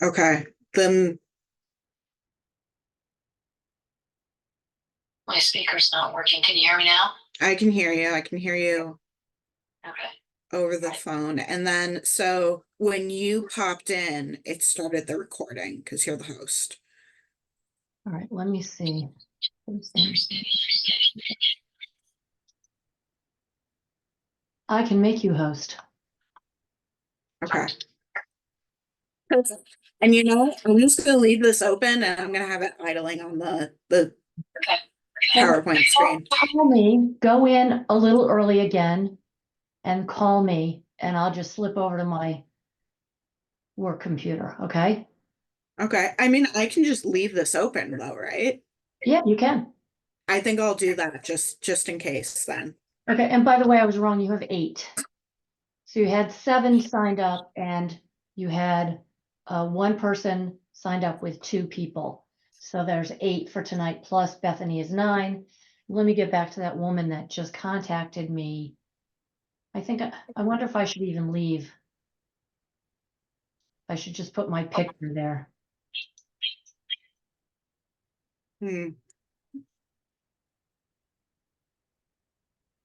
Okay, then My speaker's not working. Can you hear me now? I can hear you. I can hear you Okay. over the phone. And then, so when you popped in, it started the recording because you're the host. All right, let me see. I can make you host. Okay. And you know, I'm just gonna leave this open and I'm gonna have it idling on the Okay. PowerPoint screen. Call me, go in a little early again and call me, and I'll just slip over to my work computer, okay? Okay, I mean, I can just leave this open though, right? Yeah, you can. I think I'll do that just in case then. Okay, and by the way, I was wrong, you have 8. So you had 7 signed up and you had 1 person signed up with 2 people. So there's 8 for tonight, plus Bethany is 9. Let me get back to that woman that just contacted me. I think, I wonder if I should even leave. I should just put my picture there. Hmm.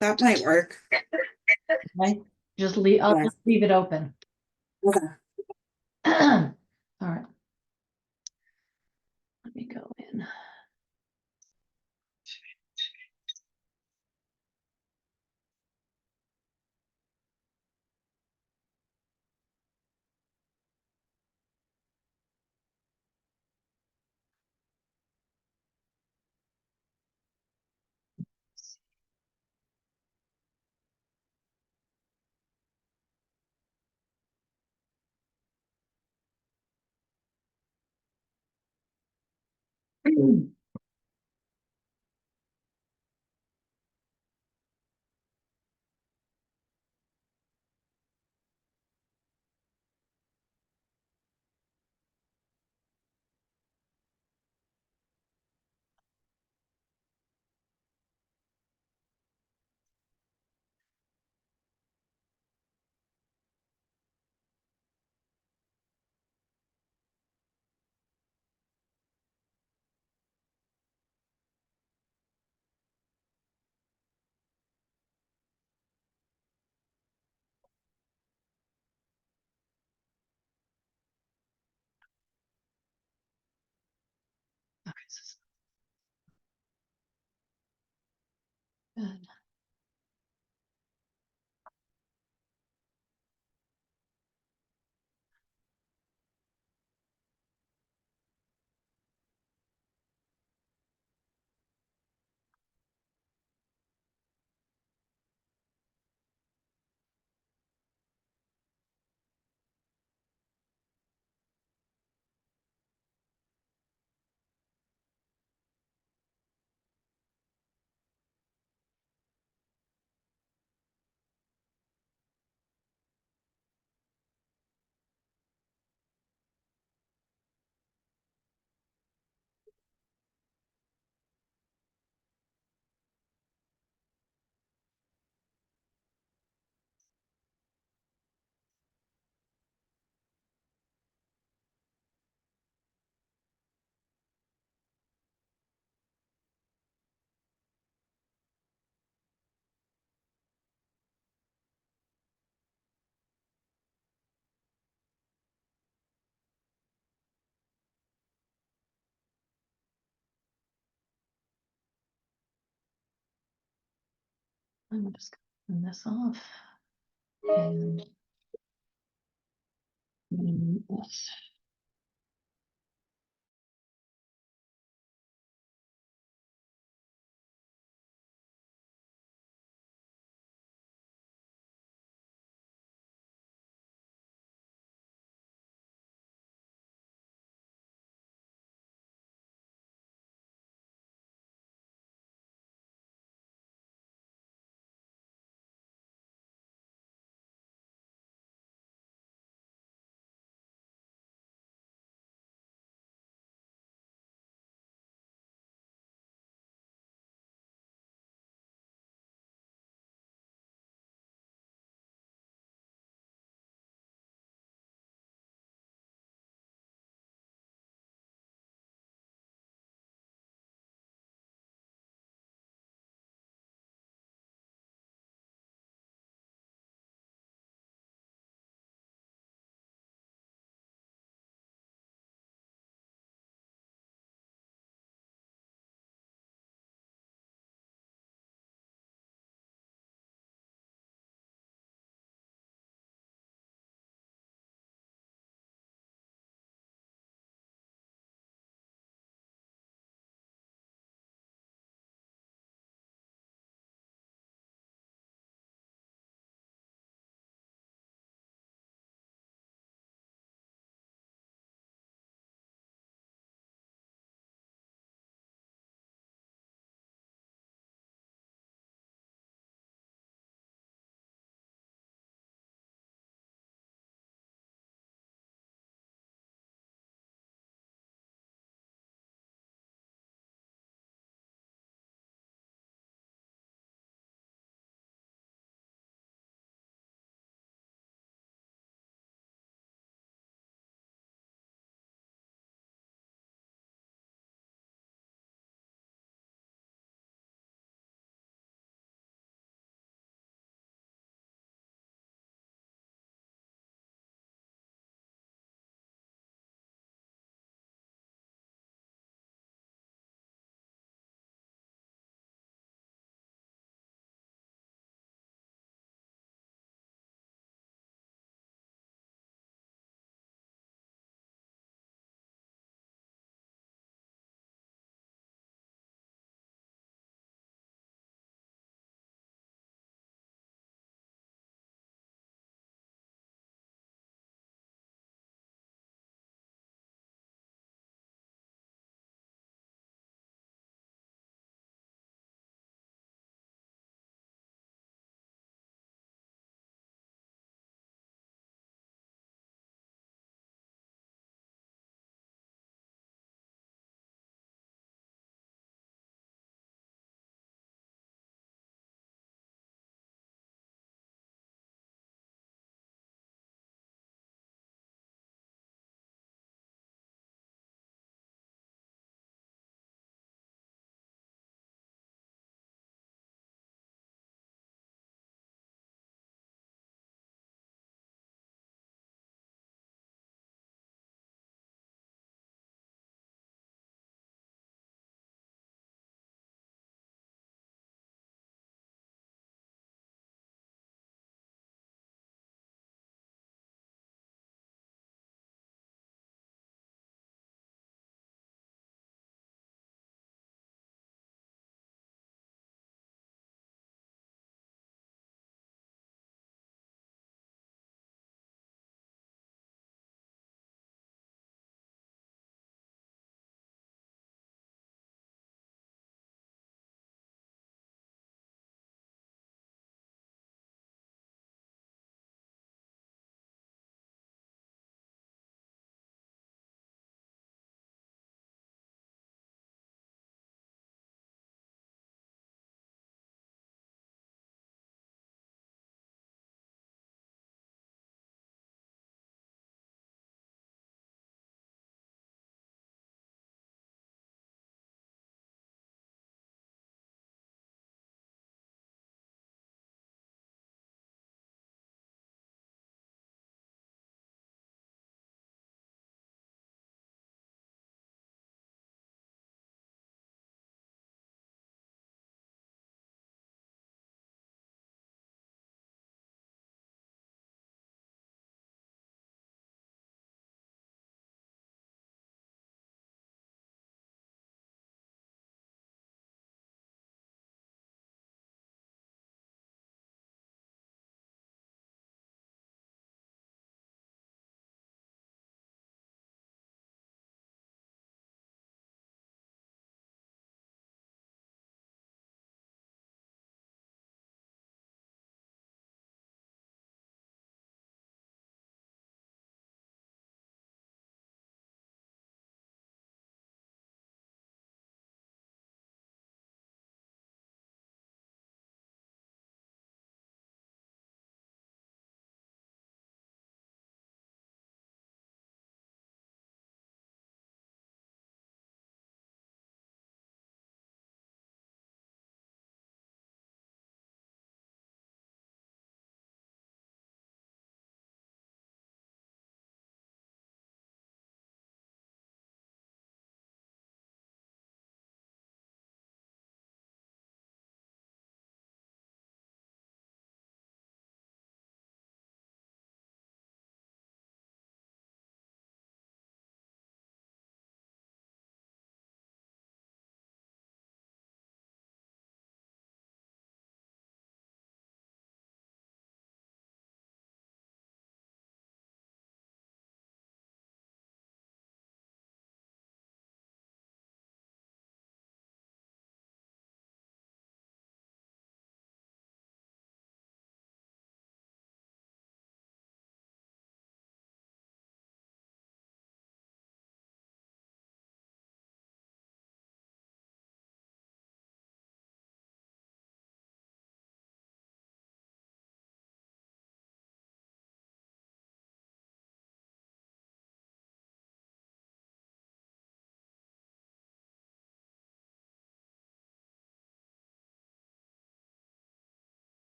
That might work. Okay, just leave, I'll Yeah. just leave it open. Okay. All right. Let me go in. Okay, good. I'm just gonna turn this off and this.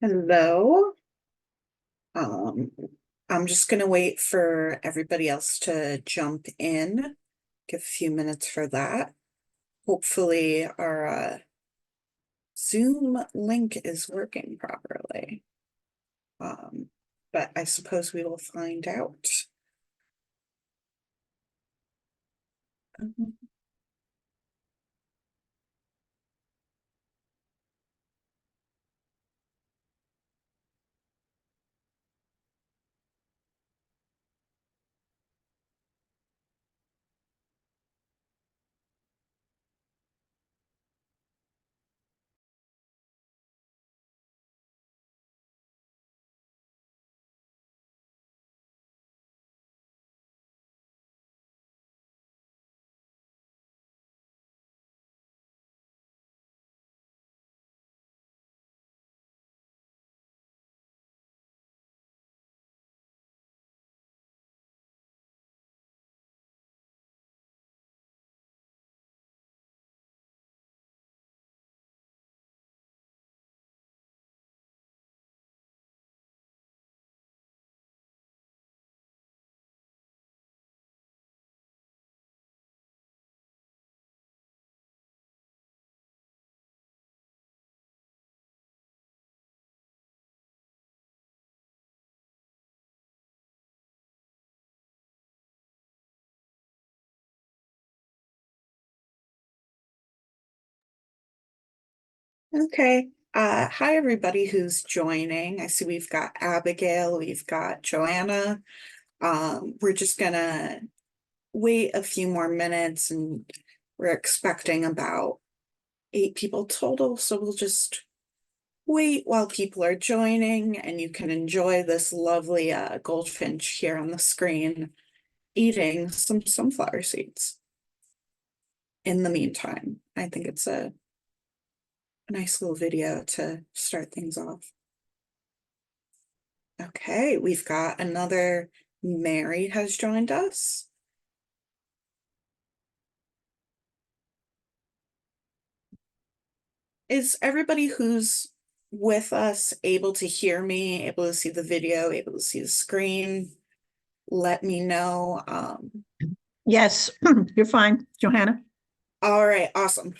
Hello. Um, I'm just gonna wait for everybody else to jump in. Give a few minutes for that. Hopefully our Zoom link is working properly. But I suppose we will find out. Okay. Hi everybody who's joining. I see we've got Abigail, we've got Joanna. We're just gonna wait a few more minutes and we're expecting about 8 people total, so we'll just wait while people are joining and you can enjoy this lovely goldfinch here on the screen eating some sunflower seeds. In the meantime, I think it's a nice little video to start things off. Okay, we've got another Mary has joined us. Is everybody who's with us able to hear me, able to see the video, able to see the screen? Let me know. Yes, you're fine, Johanna. All right, awesome.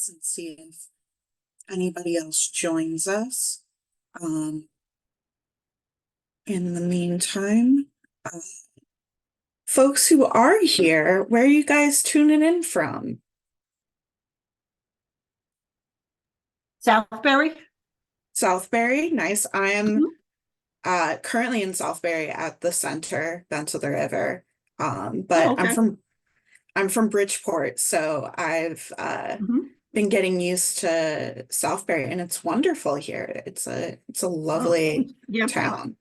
And see if anybody else joins us. In the meantime, folks who are here, where are you guys tuning in from? Southbury? Southbury, nice. I am Mhm. currently in Southbury at the center, bent to the river. Oh, But okay. I'm from Bridgeport, so I've Mhm. been getting used to Southbury, and it's wonderful here. It's a Oh, lovely yep. town.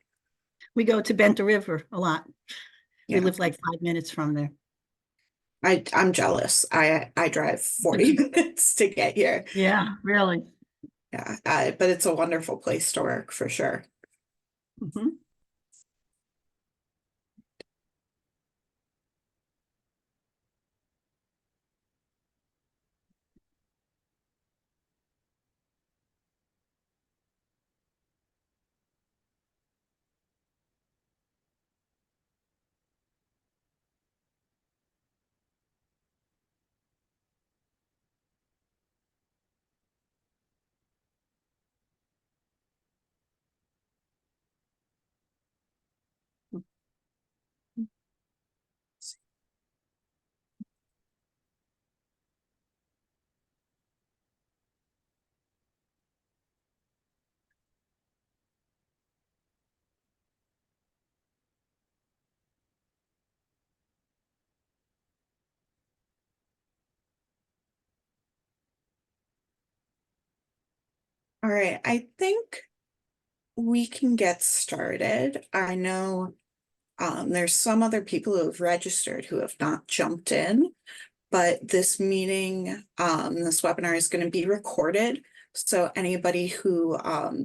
We go to Bent River a lot. We Yeah, live like 5 minutes from there. I'm jealous. I drive 40 minutes to get here. Yeah, really. Yeah, but it's a wonderful place to work for sure. Mhm. All right, I think we can get started. I know there's some other people who have registered who have not jumped in, but this meeting, this webinar is going to be recorded. So anybody who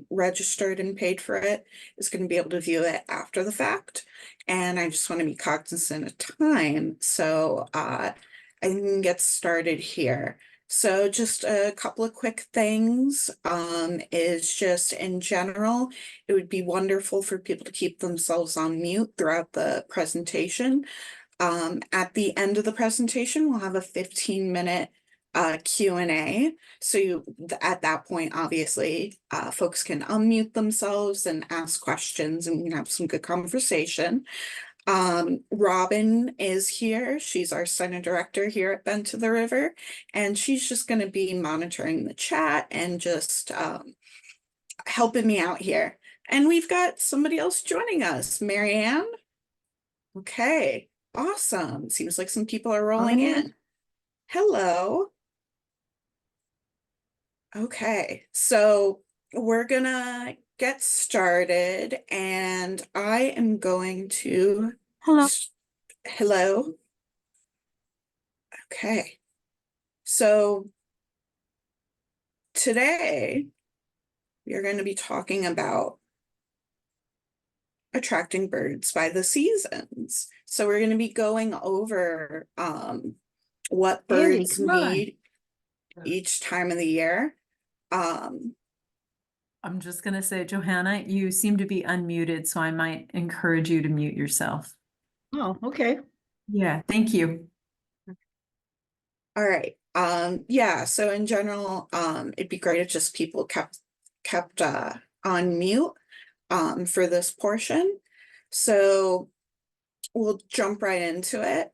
registered and paid for it is going to be able to view it after the fact. And I just want to be cognizant of time. So I can get started here. So just a couple of quick things is just in general, it would be wonderful for people to keep themselves on mute throughout the presentation. At the end of the presentation, we'll have a 15-minute Q&A. So at that point, obviously, folks can unmute themselves and ask questions, and we can have some good conversation. Robin is here. She's our center director here at Bend to the River, and she's just going to be monitoring the chat and just helping me out here. And we've got somebody else joining us, Marianne. Okay, awesome. Seems like some people are rolling in. Hello. Okay, so we're gonna get started, and I am going to Hello. hello. Okay, so today we are going to be talking about attracting birds by the seasons. So we're going to be going over what Andy, birds come on. need each time of the year. I'm just gonna say, Johanna, you seem to be unmuted, so I might encourage you to mute yourself. Oh, okay. Yeah, thank you. All right. Yeah, so in general, it'd be great if just people kept on mute for this portion. So we'll jump right into it.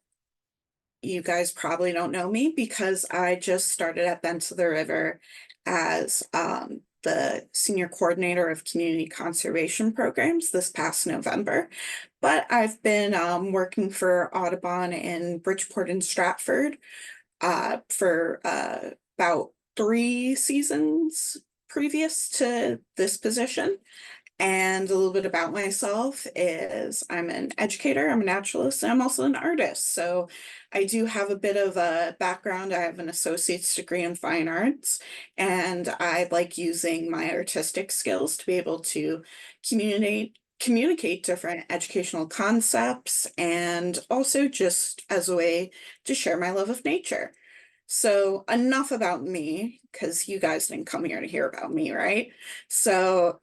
You guys probably don't know me because I just started at Bend to the River as the senior coordinator of community conservation programs this past November. But I've been working for Audubon in Bridgeport and Stratford for about 3 seasons previous to this position. And a little bit about myself is I'm an educator, I'm a naturalist, and I'm also an artist. So I do have a bit of a background. I have an associate's degree in fine arts, and I like using my artistic skills to be able to communicate different educational concepts, and also just as a way to share my love of nature. So enough about me, because you guys didn't come here to hear about me, right? So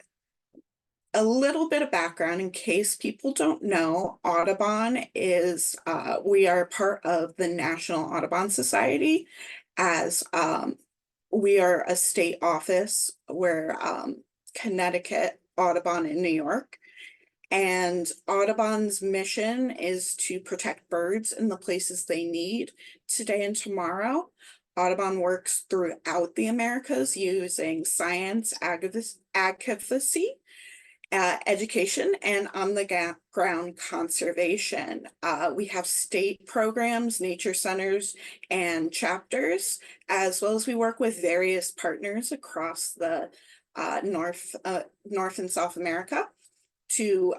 a little bit of background in case people don't know, Audubon is, we are part of the National Audubon Society, as we are a state office. We're Connecticut, Audubon in New York. And Audubon's mission is to protect birds in the places they need today and tomorrow. Audubon works throughout the Americas using science, advocacy, education, and on the ground conservation. We have state programs, nature centers, and chapters, as well as we work with various partners across the North and South America to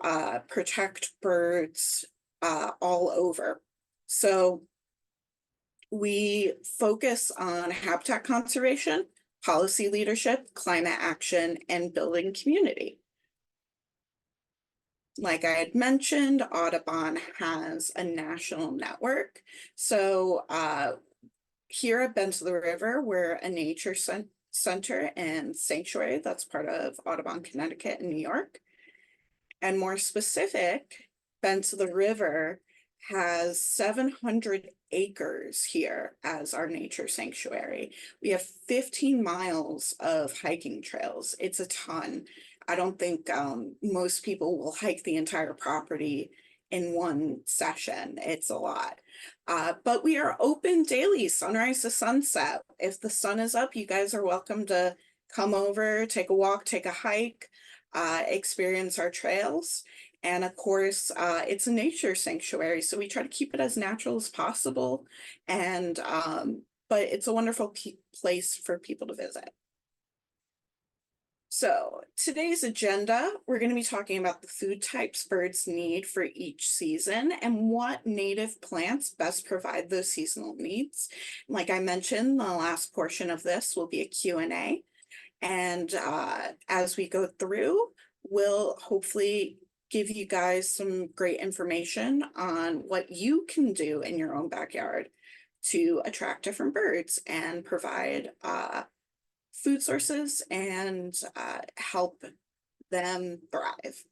protect birds all over. So we focus on habitat conservation, policy leadership, climate action, and building community. Like I had mentioned, Audubon has a national network. So here at Bend to the River, we're a nature center and sanctuary that's part of Audubon, Connecticut, and New York. And more specific, Bend to the River has 700 acres here as our nature sanctuary. We have 15 miles of hiking trails. It's a ton. I don't think most people will hike the entire property in one session. It's a lot. But we are open daily, sunrise to sunset. If the sun is up, you guys are welcome to come over, take a walk, take a hike, experience our trails. And of course, it's a nature sanctuary, so we try to keep it as natural as possible. And but it's a wonderful place for people to visit. So today's agenda, we're going to be talking about the food types birds need for each season and what native plants best provide those seasonal needs. Like I mentioned, the last portion of this will be a Q&A. And as we go through, we'll hopefully give you guys some great information on what you can do in your own backyard to attract different birds and provide food sources and help them thrive.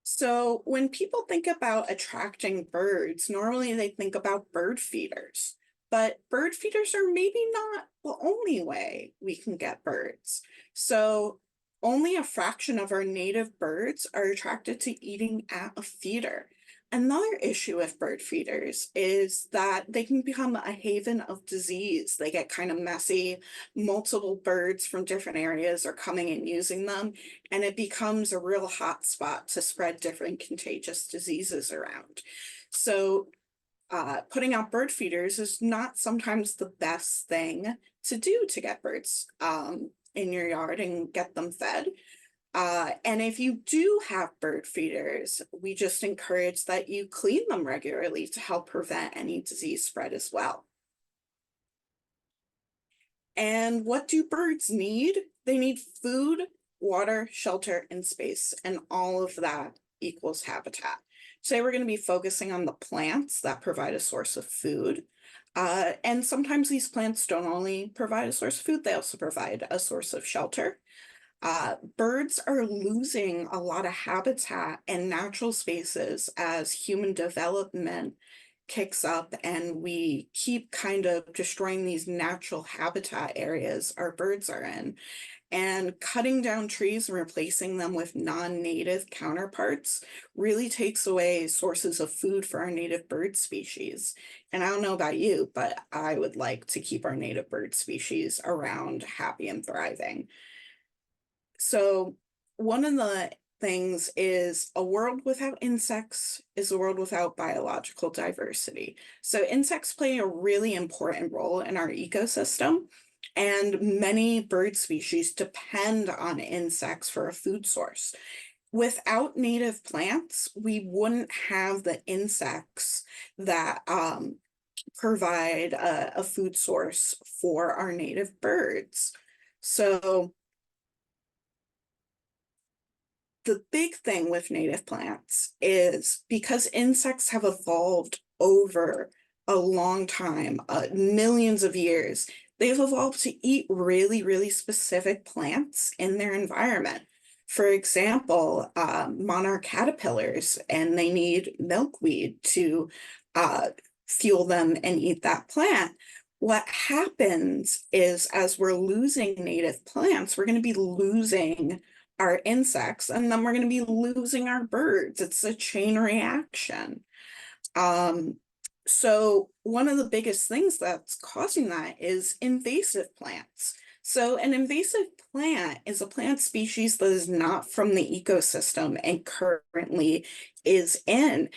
So when people think about attracting birds, normally they think about bird feeders. But bird feeders are maybe not the only way we can get birds. So only a fraction of our native birds are attracted to eating at a feeder. Another issue with bird feeders is that they can become a haven of disease. They get kind of messy. Multiple birds from different areas are coming and using them, and it becomes a real hot spot to spread different contagious diseases around. So putting out bird feeders is not sometimes the best thing to do to get birds in your yard and get them fed. And if you do have bird feeders, we just encourage that you clean them regularly to help prevent any disease spread as well. And what do birds need? They need food, water, shelter, and space, and all of that equals habitat. Today, we're going to be focusing on the plants that provide a source of food. And sometimes these plants don't only provide a source of food, they also provide a source of shelter. Birds are losing a lot of habitat and natural spaces as human development kicks up and we keep kind of destroying these natural habitat areas our birds are in. And cutting down trees and replacing them with non-native counterparts really takes away sources of food for our native bird species. And I don't know about you, but I would like to keep our native bird species around happy and thriving. So one of the things is a world without insects is a world without biological diversity. So insects play a really important role in our ecosystem, and many bird species depend on insects for a food source. Without native plants, we wouldn't have the insects that provide a food source for our native birds. So the big thing with native plants is because insects have evolved over a long time, millions of years, they've evolved to eat really, really specific plants in their environment. For example, monarch caterpillars, and they need milkweed to fuel them and eat that plant. What happens is as we're losing native plants, we're going to be losing our insects, and then we're going to be losing our birds. It's a chain reaction. So one of the biggest things that's causing that is invasive plants. So an invasive plant is a plant species that is not from the ecosystem and currently is in.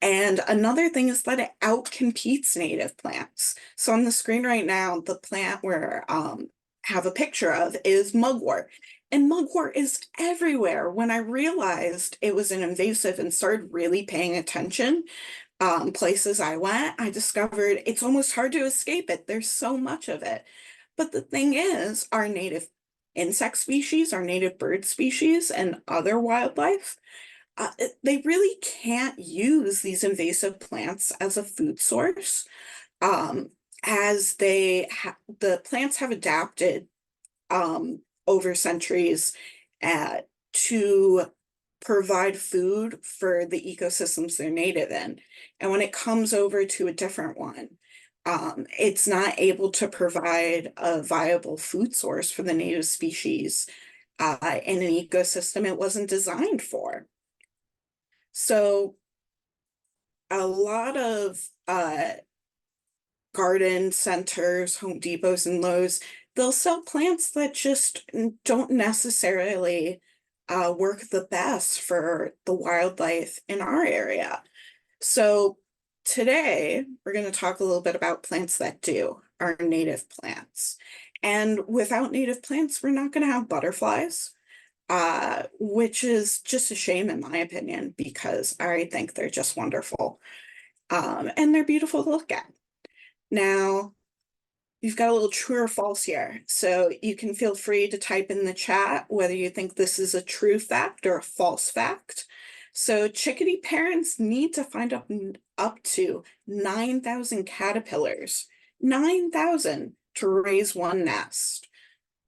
And another thing is that it outcompetes native plants. So on the screen right now, the plant we're have a picture of is mugwort. And mugwort is everywhere. When I realized it was an invasive and started really paying attention, places I went, I discovered it's almost hard to escape it. There's so much of it. But the thing is, our native insect species, our native bird species, and other wildlife, they really can't use these invasive plants as a food source, as the plants have adapted over centuries to provide food for the ecosystems they're native in. And when it comes over to a different one, it's not able to provide a viable food source for the native species in an ecosystem it wasn't designed for. So a lot of garden centers, Home Depots and Lowe's, they'll sell plants that just don't necessarily work the best for the wildlife in our area. So today we're going to talk a little bit about plants that do, our native plants. And without native plants, we're not going to have butterflies, which is just a shame in my opinion, because I think they're just wonderful. And they're beautiful to look at. Now, you've got a little true or false here. So you can feel free to type in the chat whether you think this is a true fact or a false fact. So chickadee parents need to find up to 9,000 caterpillars, 9,000 to raise one nest.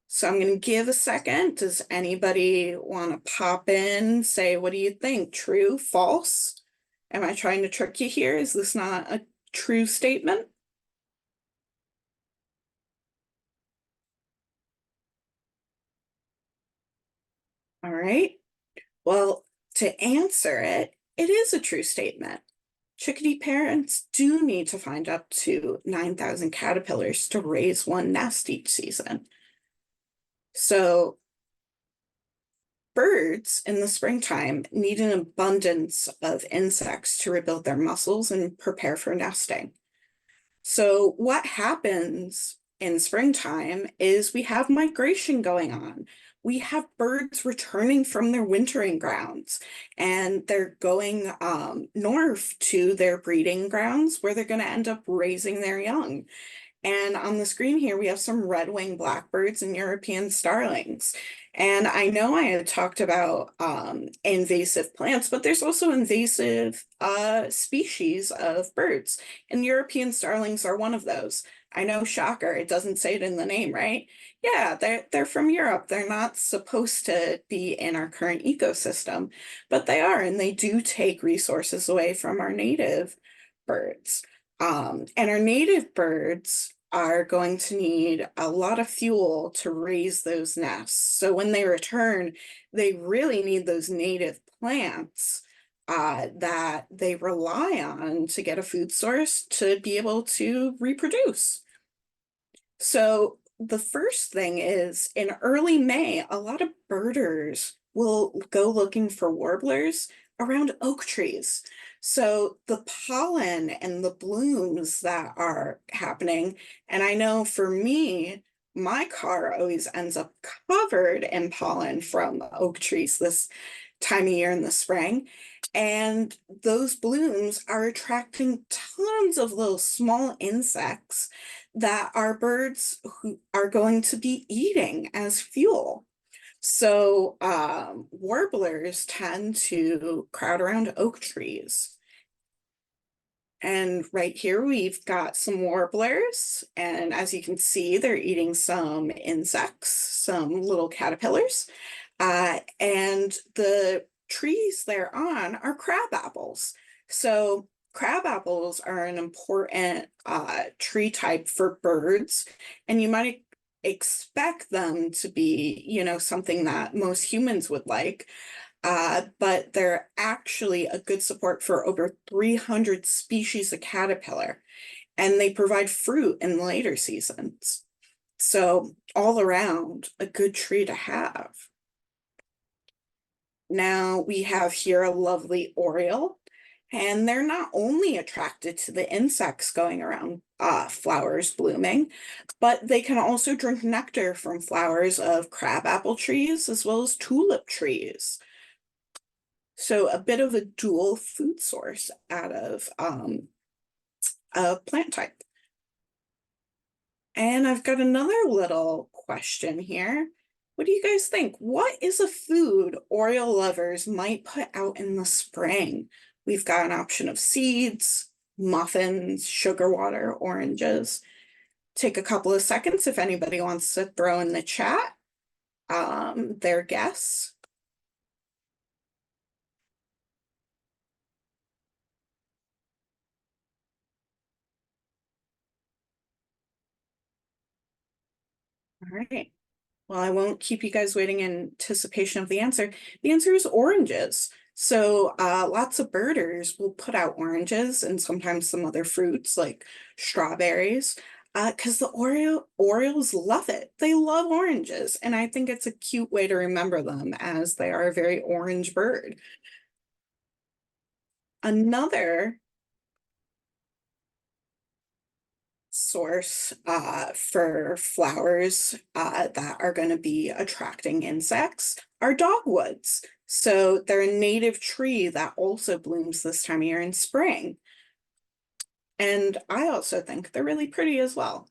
So I'm going to give a second. Does anybody want to pop in, say, what do you think? True, false? Am I trying to trick you here? Is this not a true statement? All right. Well, to answer it, it is a true statement. Chickadee parents do need to find up to 9,000 caterpillars to raise one nest each season. So birds in the springtime need an abundance of insects to rebuild their muscles and prepare for nesting. So what happens in springtime is we have migration going on. We have birds returning from their wintering grounds, and they're going north to their breeding grounds where they're going to end up raising their young. And on the screen here, we have some red-winged blackbirds and European starlings. And I know I had talked about invasive plants, but there's also invasive species of birds. And European starlings are one of those. I know, shocker, it doesn't say it in the name, right? Yeah, they're from Europe. They're not supposed to be in our current ecosystem, but they are, and they do take resources away from our native birds. And our native birds are going to need a lot of fuel to raise those nests. So when they return, they really need those native plants that they rely on to get a food source to be able to reproduce. So the first thing is, in early May, a lot of birders will go looking for warblers around oak trees. So the pollen and the blooms that are happening, and I know for me, my car always ends up covered in pollen from oak trees this time of year in the spring. And those blooms are attracting tons of little small insects that our birds who are going to be eating as fuel. So warblers tend to crowd around oak trees. And right here we've got some warblers, and as you can see, they're eating some insects, some little caterpillars. And the trees they're on are crab apples. So crab apples are an important tree type for birds, and you might expect them to be, something that most humans would like. But they're actually a good support for over 300 species of caterpillar, and they provide fruit in the later seasons. So all around, a good tree to have. Now we have here a lovely oriole, and they're not only attracted to the insects going around flowers blooming, but they can also drink nectar from flowers of crabapple trees as well as tulip trees. So a bit of a dual food source out of a plant type. And I've got another little question here. What do you guys think? What is a food oriole lovers might put out in the spring? We've got an option of seeds, muffins, sugar water, oranges. Take a couple of seconds if anybody wants to throw in the chat their guess. All right. Well, I won't keep you guys waiting in anticipation of the answer. The answer is oranges. So lots of birders will put out oranges and sometimes some other fruits like strawberries because the Orioles love it. They love oranges. And I think it's a cute way to remember them as they are a very orange bird. Another source for flowers that are going to be attracting insects are dogwoods. So they're a native tree that also blooms this time of year in spring. And I also think they're really pretty as well.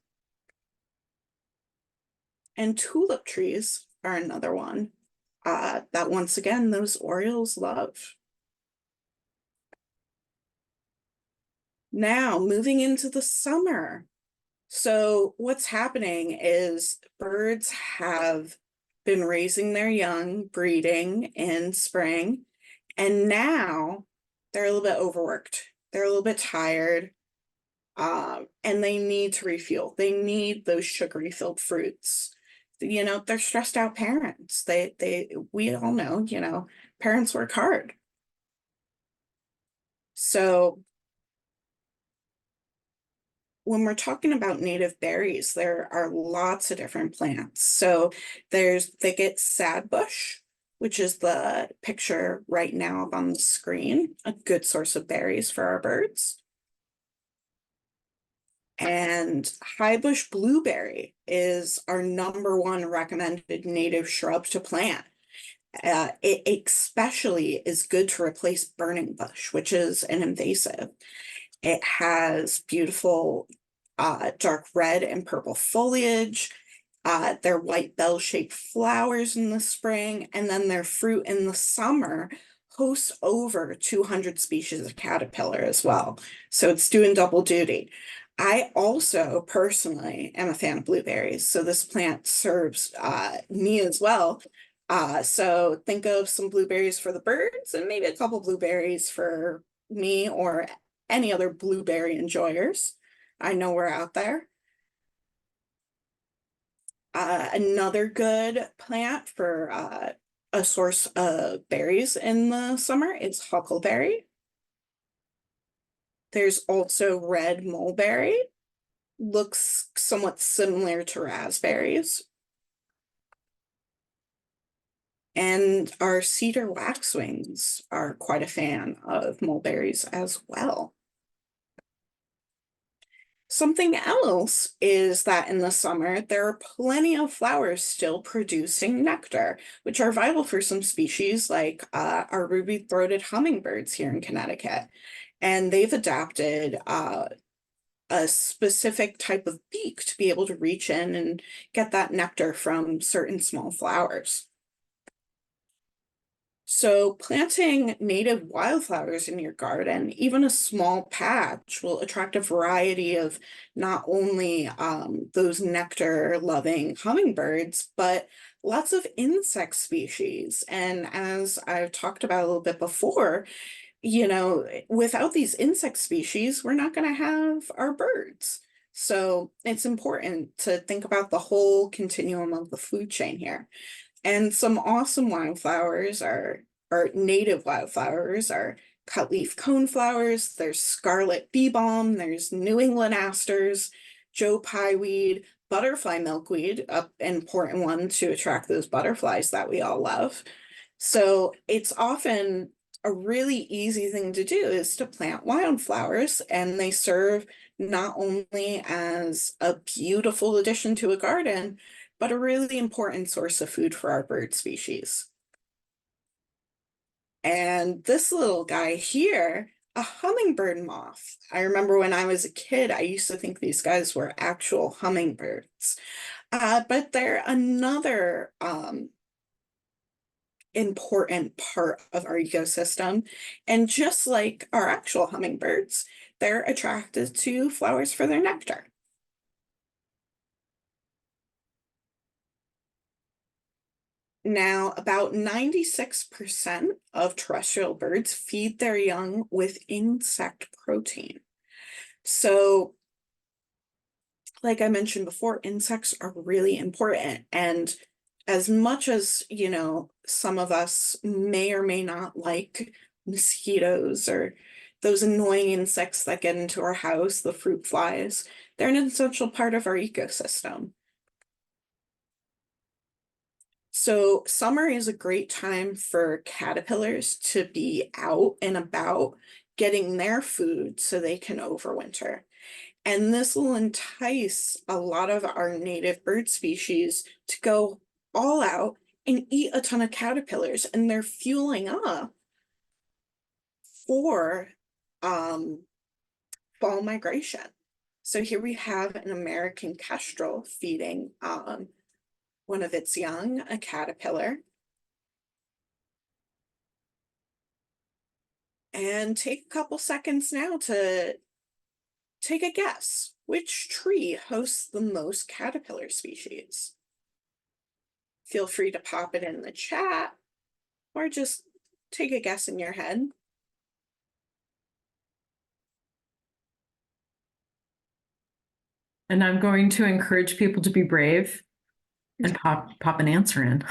And tulip trees are another one that once again, those Orioles love. Now, moving into the summer. So what's happening is birds have been raising their young, breeding in spring, and now they're a little bit overworked. They're a little bit tired, and they need to refuel. They need those sugary filled fruits. They're stressed out parents. We all know, parents work hard. So when we're talking about native berries, there are lots of different plants. So there's thicket sadbush, which is the picture right now up on the screen, a good source of berries for our birds. And highbush blueberry is our #1 recommended native shrub to plant. It especially is good to replace burning bush, which is an invasive. It has beautiful dark red and purple foliage. Their white bell-shaped flowers in the spring, and then their fruit in the summer hosts over 200 species of caterpillar as well. So it's doing double duty. I also personally am a fan of blueberries, so this plant serves me as well. So think of some blueberries for the birds and maybe a couple blueberries for me or any other blueberry enjoyers. I know we're out there. Another good plant for a source of berries in the summer is huckleberry. There's also red mulberry. Looks somewhat similar to raspberries. And our cedar waxwings are quite a fan of mulberries as well. Something else is that in the summer, there are plenty of flowers still producing nectar, which are vital for some species like our ruby-throated hummingbirds here in Connecticut. And they've adapted a specific type of beak to be able to reach in and get that nectar from certain small flowers. So planting native wildflowers in your garden, even a small patch, will attract a variety of not only those nectar-loving hummingbirds, but lots of insect species. And as I've talked about a little bit before, without these insect species, we're not going to have our birds. So it's important to think about the whole continuum of the food chain here. And some awesome wildflowers or native wildflowers are cutleaf coneflowers, there's scarlet bee balm, there's New England asters, Joe pie weed, butterfly milkweed, an important one to attract those butterflies that we all love. So it's often a really easy thing to do is to plant wildflowers, and they serve not only as a beautiful addition to a garden, but a really important source of food for our bird species. And this little guy here, a hummingbird moth. I remember when I was a kid, I used to think these guys were actual hummingbirds. But they're another important part of our ecosystem. And just like our actual hummingbirds, they're attracted to flowers for their nectar. Now, about 96% of terrestrial birds feed their young with insect protein. So, like I mentioned before, insects are really important. And as much as, you know, some of us may or may not like mosquitoes or those annoying insects that get into our house, the fruit flies, they're an essential part of our ecosystem. So summer is a great time for caterpillars to be out and about getting their food so they can overwinter. And this will entice a lot of our native bird species to go all out and eat a ton of caterpillars, and they're fueling up for fall migration. So here we have an American kestrel feeding one of its young, a caterpillar. And take a couple seconds now to take a guess. Which tree hosts the most caterpillar species? Feel free to pop it in the chat or just take a guess in your head. And I'm going to encourage people to be brave and pop an answer in.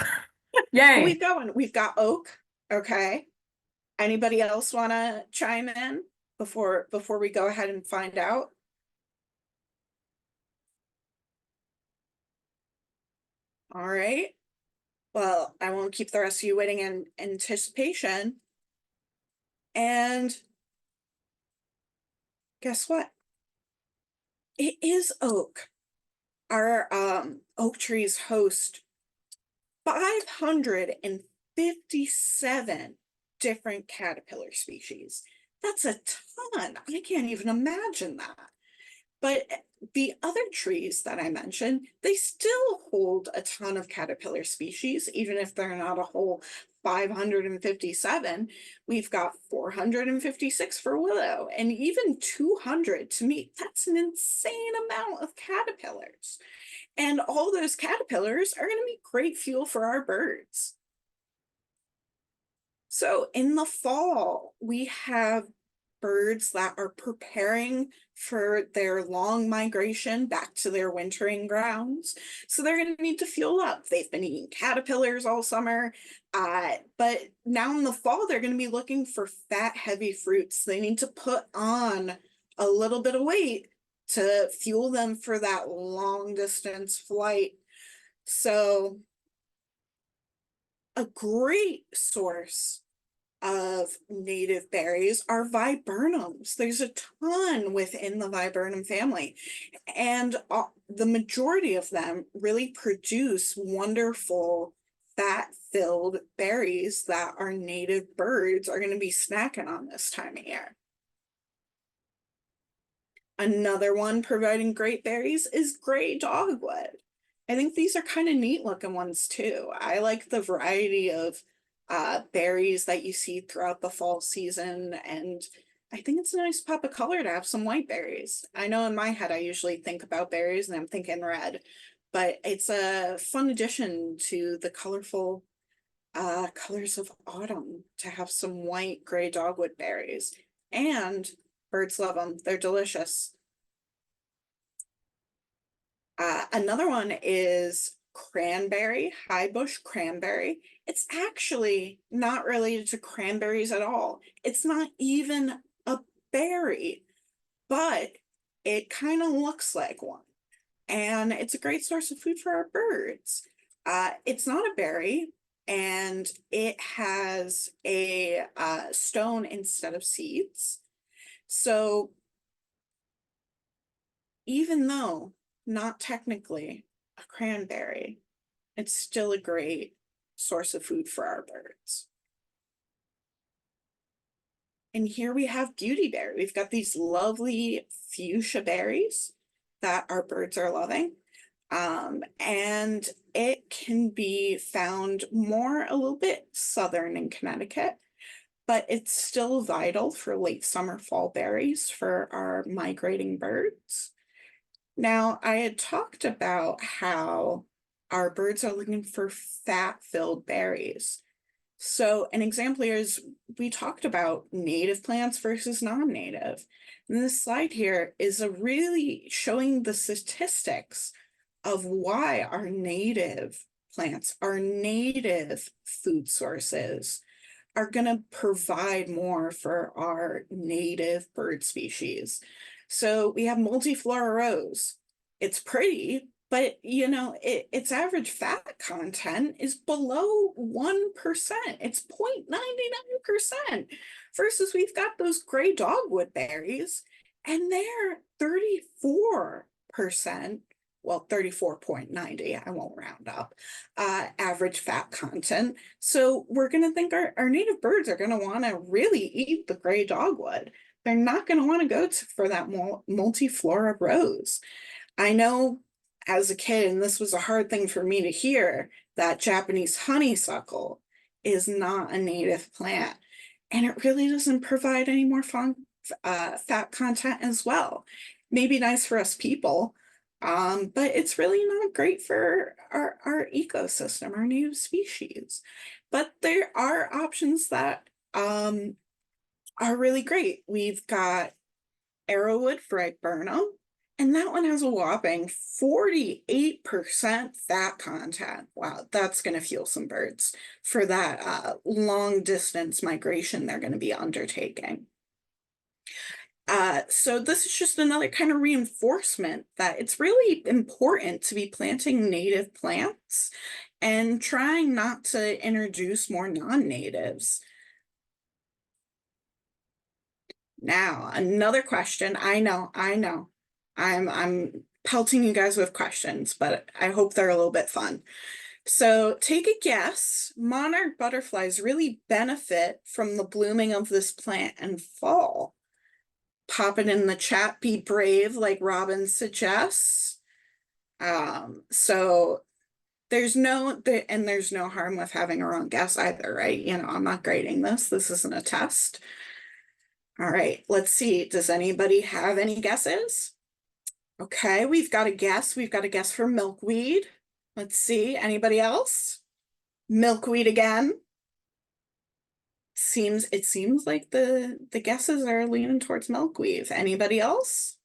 Well, Yay! we've got oak. Okay. Anybody else want to chime in before we go ahead and find out? All right. Well, I won't keep the rest of you waiting in anticipation. And guess what? It is oak. Our oak trees host 557 different caterpillar species. That's a ton. I can't even imagine that. But the other trees that I mentioned, they still hold a ton of caterpillar species, even if they're not a whole 557. We've got 456 for willow and even 200 to me. That's an insane amount of caterpillars. And all those caterpillars are going to be great fuel for our birds. So in the fall, we have birds that are preparing for their long migration back to their wintering grounds. So they're going to need to fuel up. They've been eating caterpillars all summer, but now in the fall, they're going to be looking for fat, heavy fruits. They need to put on a little bit of weight to fuel them for that long distance flight. So a great source of native berries are viburnums. There's a ton within the viburnum family, and the majority of them really produce wonderful fat-filled berries that our native birds are going to be snacking on this time of year. Another one providing great berries is gray dogwood. I think these are kind of neat looking ones too. I like the variety of berries that you see throughout the fall season, and I think it's a nice pop of color to have some white berries. I know in my head I usually think about berries and I'm thinking red, but it's a fun addition to the colorful colors of autumn to have some white gray dogwood berries. And birds love them. They're delicious. Another one is cranberry, high bush cranberry. It's actually not related to cranberries at all. It's not even a berry, but it kind of looks like one. And it's a great source of food for our birds. It's not a berry, and it has a stone instead of seeds. So even though not technically a cranberry, it's still a great source of food for our birds. And here we have beautyberry. We've got these lovely fuchsia berries that our birds are loving. And it can be found more a little bit southern in Connecticut, but it's still vital for late summer fall berries for our migrating birds. Now, I had talked about how our birds are looking for fat-filled berries. So an example here is we talked about native plants versus non-native. And this slide here is a really showing the statistics of why our native plants, our native food sources are going to provide more for our native bird species. So we have multiflora rose. It's pretty, but you know, its average fat content is below 1%. It's 0.99%. Versus we've got those gray dogwood berries, and they're 34%. Well, 34.90, I won't round up, average fat content. So we're going to think our native birds are going to want to really eat the gray dogwood. They're not going to want to go for that multiflora rose. I know as a kid, and this was a hard thing for me to hear, that Japanese honeysuckle is not a native plant. And it really doesn't provide any more fat content as well. Maybe nice for us people, but it's really not great for our ecosystem, our native species. But there are options that are really great. We've got arrowwood viburnum, and that one has a whopping 48% fat content. Wow, that's going to fuel some birds for that long distance migration they're going to be undertaking. So this is just another kind of reinforcement that it's really important to be planting native plants and trying not to introduce more non-natives. Now, another question. I know. I'm pelting you guys with questions, but I hope they're a little bit fun. So take a guess. Monarch butterflies really benefit from the blooming of this plant in fall. Pop it in the chat, be brave, like Robin suggests. So there's no harm with having a wrong guess either, right? You know, I'm not grading this. This isn't a test. All right, let's see. Does anybody have any guesses? Okay, we've got a guess. We've got a guess for milkweed. Let's see. Anybody else? Milkweed again. It seems like the guesses are leaning towards milkweed. Anybody else?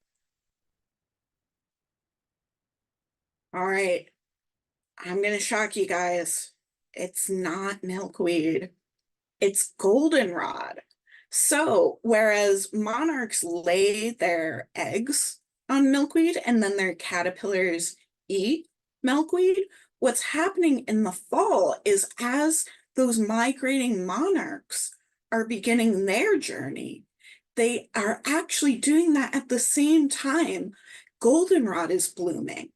All right. I'm gonna shock you guys. It's not milkweed. It's goldenrod. So whereas monarchs lay their eggs on milkweed and then their caterpillars eat milkweed, what's happening in the fall is as those migrating monarchs are beginning their journey, they are actually doing that at the same time goldenrod is blooming.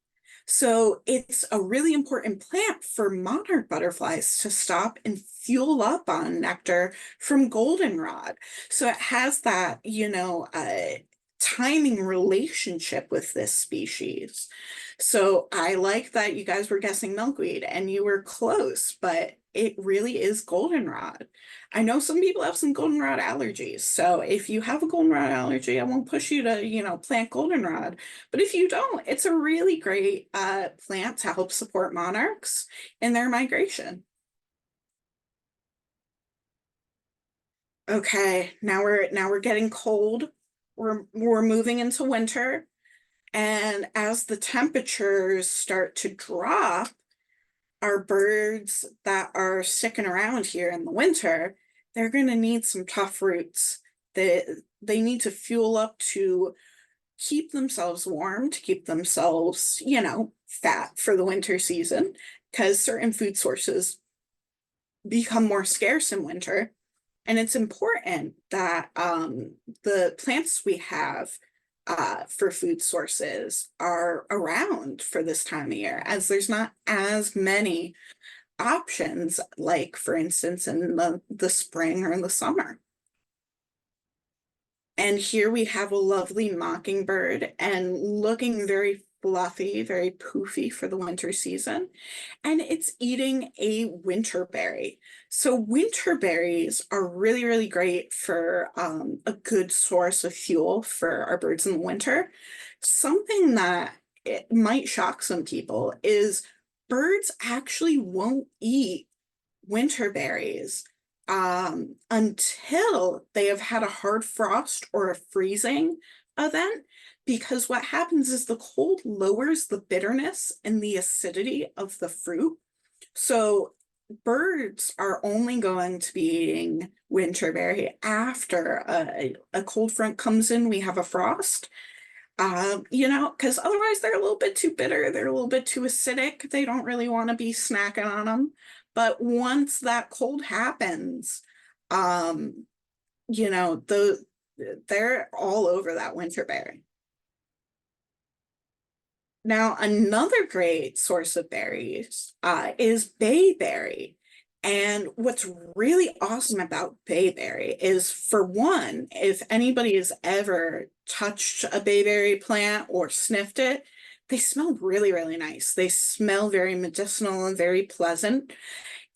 So it's a really important plant for monarch butterflies to stop and fuel up on nectar from goldenrod. So it has that, you know, timing relationship with this species. So I like that you guys were guessing milkweed and you were close, but it really is goldenrod. I know some people have some goldenrod allergies. So if you have a goldenrod allergy, I won't push you to, you know, plant goldenrod. But if you don't, it's a really great plant to help support monarchs in their migration. Okay, now we're getting cold. We're moving into winter. And as the temperatures start to drop, our birds that are sticking around here in the winter, they're going to need some tough roots. They need to fuel up to keep themselves warm, to keep themselves, fat for the winter season, because certain food sources become more scarce in winter. And it's important that the plants we have for food sources are around for this time of year, as there's not as many options, like for instance, in the spring or in the summer. And here we have a lovely mockingbird and looking very fluffy, very poofy for the winter season. And it's eating a winterberry. So winterberries are really, really great for a good source of fuel for our birds in the winter. Something that it might shock some people is birds actually won't eat winterberries until they have had a hard frost or a freezing event, because what happens is the cold lowers the bitterness and the acidity of the fruit. So birds are only going to be eating winterberry after a cold front comes in, we have a frost. Because otherwise they're a little bit too bitter, they're a little bit too acidic, they don't really want to be snacking on them. But once that cold happens, they're all over that winterberry. Now, another great source of berries is bayberry. And what's really awesome about bayberry is, for one, if anybody has ever touched a bayberry plant or sniffed it, they smell really, really nice. They smell very medicinal and very pleasant.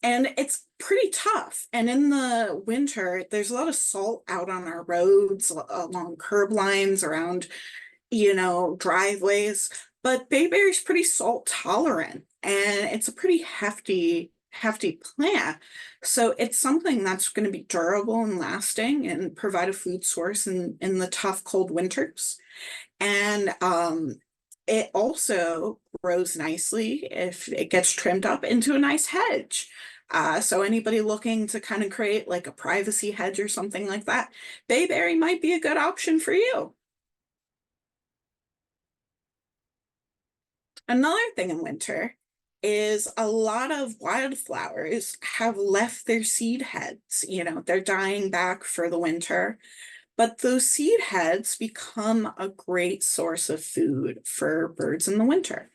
And it's pretty tough. And in the winter, there's a lot of salt out on our roads, along curb lines, around, driveways. But bayberry's pretty salt tolerant, and it's a pretty hefty plant. So it's something that's going to be durable and lasting and provide a food source in the tough, cold winters. And it also grows nicely if it gets trimmed up into a nice hedge. So anybody looking to kind of create like a privacy hedge or something like that, bayberry might be a good option for you. Another thing in winter is a lot of wildflowers have left their seed heads. They're dying back for the winter, but those seed heads become a great source of food for birds in the winter.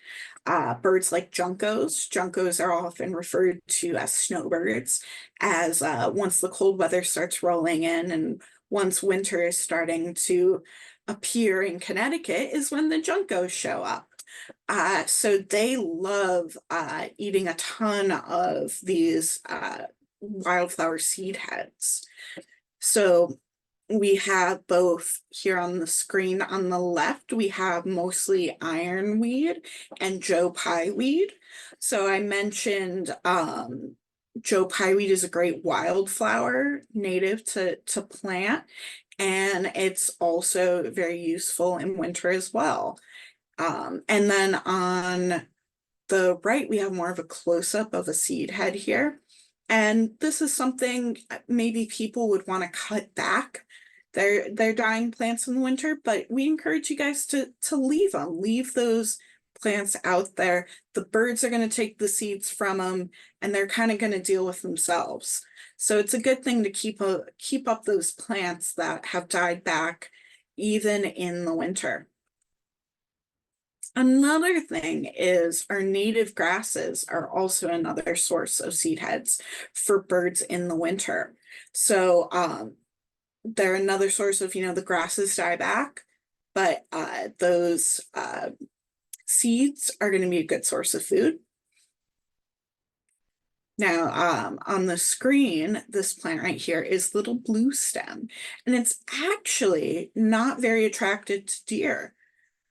Birds like juncos. Juncos are often referred to as snowbirds, as once the cold weather starts rolling in and once winter is starting to appear in Connecticut is when the juncos show up. So they love eating a ton of these wildflower seed heads. So we have both here on the screen on the left, we have mostly ironweed and Joe Pyeweed. So I mentioned Joe Pyeweed is a great wildflower native to plant, and it's also very useful in winter as well. And then on the right, we have more of a close-up of a seed head here. And this is something maybe people would want to cut back their dying plants in the winter, but we encourage you guys to leave them, leave those plants out there. The birds are going to take the seeds from them, and they're kind of going to deal with themselves. So it's a good thing to keep up those plants that have died back even in the winter. Another thing is our native grasses are also another source of seed heads for birds in the winter. So they're another source of, the grasses die back, but those seeds are going to be a good source of food. Now, on the screen, this plant right here is little blue stem, and it's actually not very attracted to deer.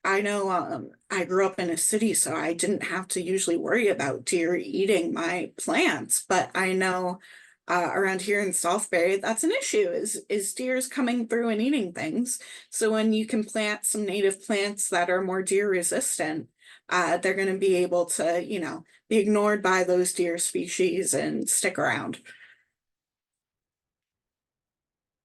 I know I grew up in a city, so I didn't have to usually worry about deer eating my plants, but I know around here in Southbury, that's an issue, is deers coming through and eating things. So when you can plant some native plants that are more deer resistant, they're going to be able to, be ignored by those deer species and stick around.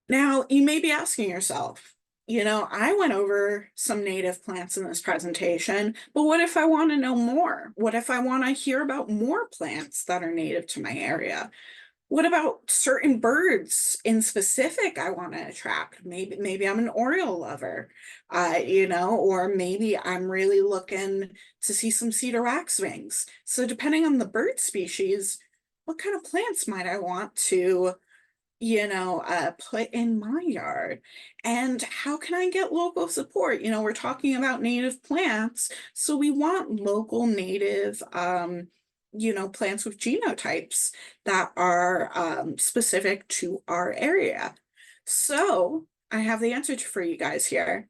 Now, you may be asking yourself, I went over some native plants in this presentation, but what if I want to know more? What if I want to hear about more plants that are native to my area? What about certain birds in specific I want to attract? Maybe I'm an Oriole lover, or maybe I'm really looking to see some cedar waxwings. So depending on the bird species, what kind of plants might I want to put in my yard? And how can I get local support? We're talking about native plants, so we want local native, plants with genotypes that are specific to our area. So I have the answer for you guys here.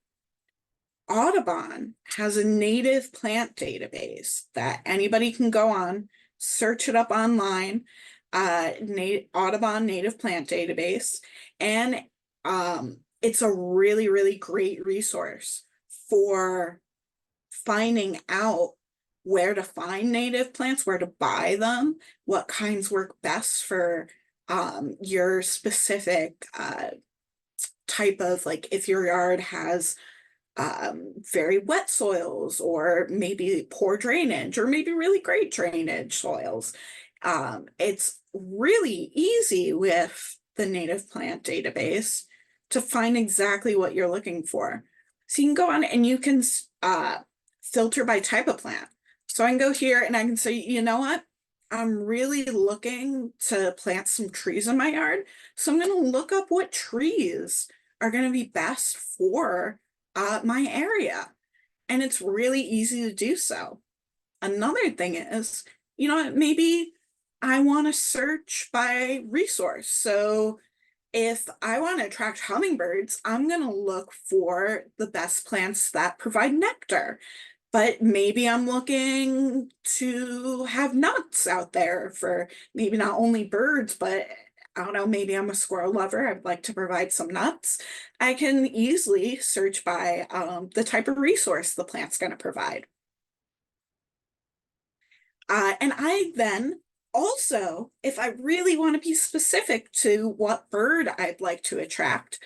Audubon has a native plant database that anybody can go on, search it up online, Audubon native plant database, and it's a really, really great resource for finding out where to find native plants, where to buy them, what kinds work best for your specific type of, like, if your yard has very wet soils, or maybe poor drainage, or maybe really great drainage soils. It's really easy with the native plant database to find exactly what you're looking for. So you can go on and you can filter by type of plant. So I can go here and I can say, you know what? I'm really looking to plant some trees in my yard. So I'm going to look up what trees are going to be best for my area. And it's really easy to do so. Another thing is, maybe I want to search by resource. So if I want to attract hummingbirds, I'm going to look for the best plants that provide nectar. But maybe I'm looking to have nuts out there for maybe not only birds, but I don't know, maybe I'm a squirrel lover. I'd like to provide some nuts. I can easily search by the type of resource the plant's going to provide. And I then also, if I really want to be specific to what bird I'd like to attract,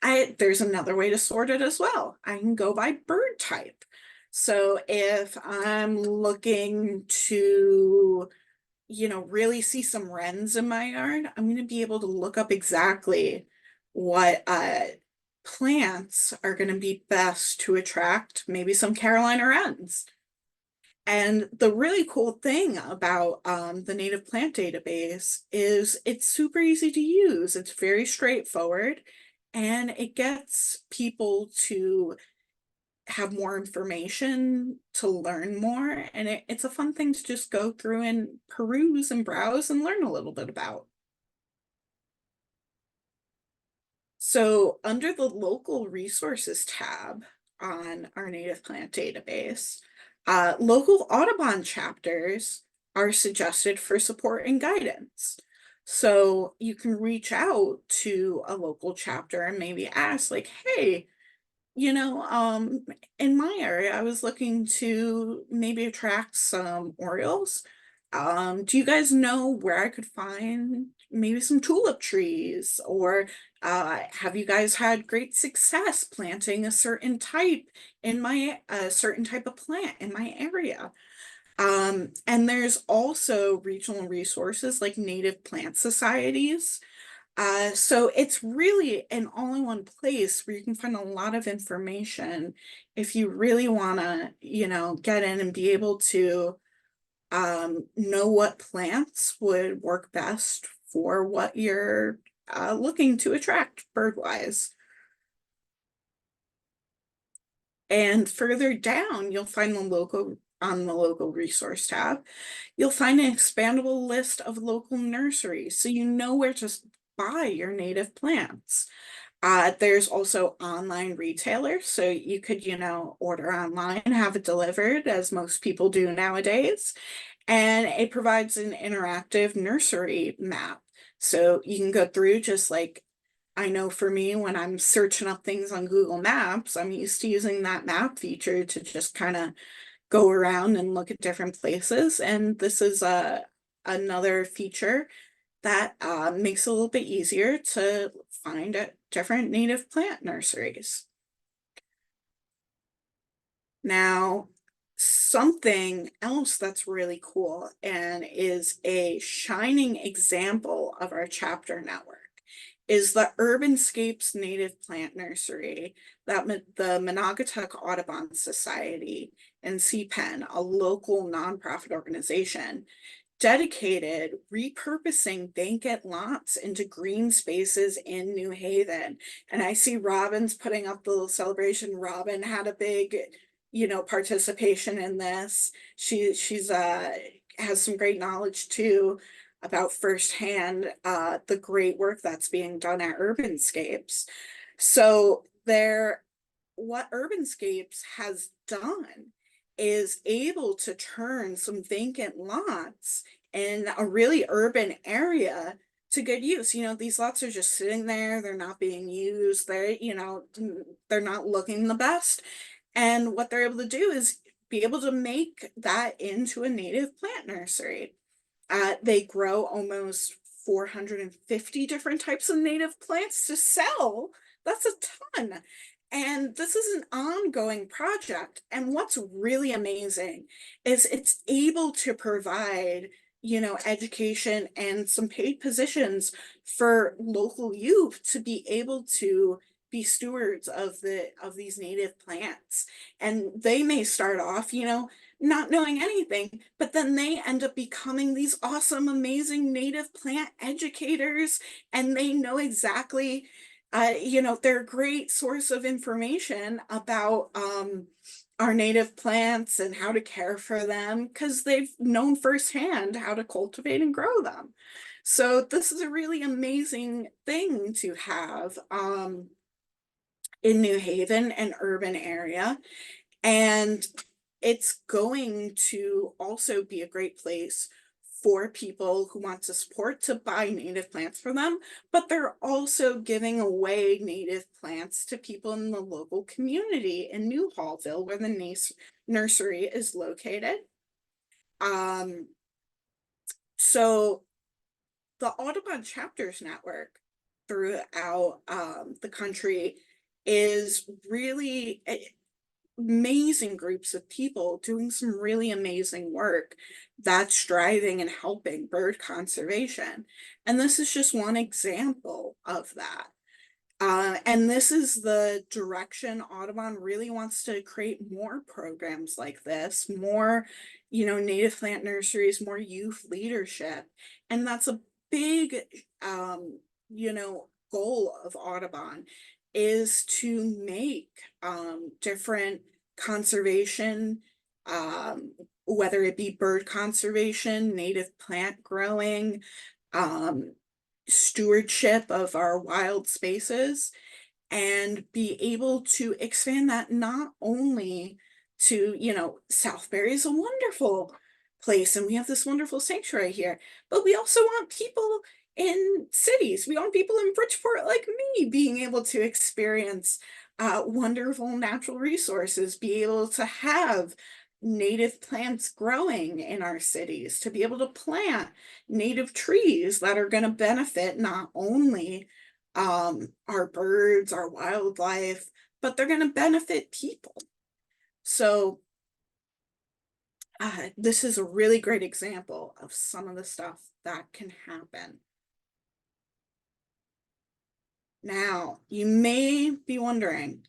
there's another way to sort it as well. I can go by bird type. So if I'm looking to, really see some wrens in my yard, I'm going to be able to look up exactly what plants are going to be best to attract maybe some Carolina wrens. And the really cool thing about the native plant database is it's super easy to use. It's very straightforward, and it gets people to have more information, to learn more, and it's a fun thing to just go through and peruse and browse and learn a little bit about. So under the local resources tab on our native plant database, local Audubon chapters are suggested for support and guidance. So you can reach out to a local chapter and maybe ask, like, hey, in my area, I was looking to maybe attract some Orioles. Do you guys know where I could find maybe some tulip trees? Or have you guys had great success planting a certain type in a certain type of plant in my area? And there's also regional resources like native plant societies. So it's really an all-in-one place where you can find a lot of information if you really want to, get in and be able to know what plants would work best for what you're looking to attract bird-wise. And further down, you'll find on the local resource tab, you'll find an expandable list of local nurseries, so you know where to buy your native plants. There's also online retailers, so you could, order online, have it delivered, as most people do nowadays. And it provides an interactive nursery map. So you can go through, just like I know for me, when I'm searching up things on Google Maps, I'm used to using that map feature to just kind of go around and look at different places. And this is another feature that makes it a little bit easier to find at different native plant nurseries. Now, something else that's really cool and is a shining example of our chapter network is the Urbanscapes Native Plant Nursery that the Monogatuck Audubon Society and CPEN, a local nonprofit organization, dedicated repurposing vacant lots into green spaces in New Haven. And I see Robin's putting up the little celebration. Robin had a big, participation in this. She's has some great knowledge too about firsthand the great work that's being done at Urbanscapes. So what Urbanscapes has done is able to turn some vacant lots in a really urban area to good use. These lots are just sitting there, they're not being used, they're not looking the best. And what they're able to do is be able to make that into a native plant nursery. They grow almost 450 different types of native plants to sell. That's a ton. And this is an ongoing project. And what's really amazing is it's able to provide, education and some paid positions for local youth to be able to be stewards of these native plants. And they may start off, not knowing anything, but then they end up becoming these awesome, amazing native plant educators, and they know exactly, they're a great source of information about our native plants and how to care for them because they've known firsthand how to cultivate and grow them. So this is a really amazing thing to have in New Haven, an urban area. And it's going to also be a great place for people who want to support to buy native plants for them, but they're also giving away native plants to people in the local community in New Hallville, where the nursery is located. So the Audubon Chapters Network throughout the country is really amazing groups of people doing some really amazing work that's driving and helping bird conservation. And this is just one example of that. And this is the direction Audubon really wants to create more programs like this, more, native plant nurseries, more youth leadership. And that's a big, goal of Audubon, is to make different conservation, whether it be bird conservation, native plant growing, stewardship of our wild spaces, and be able to expand that not only to, Southbury is a wonderful place and we have this wonderful sanctuary here, but we also want people in cities. We want people in Bridgeport like me being able to experience wonderful natural resources, be able to have native plants growing in our cities, to be able to plant native trees that are going to benefit not only our birds, our wildlife, but they're going to benefit people. So this is a really great example of some of the stuff that can happen. Now, you may be wondering,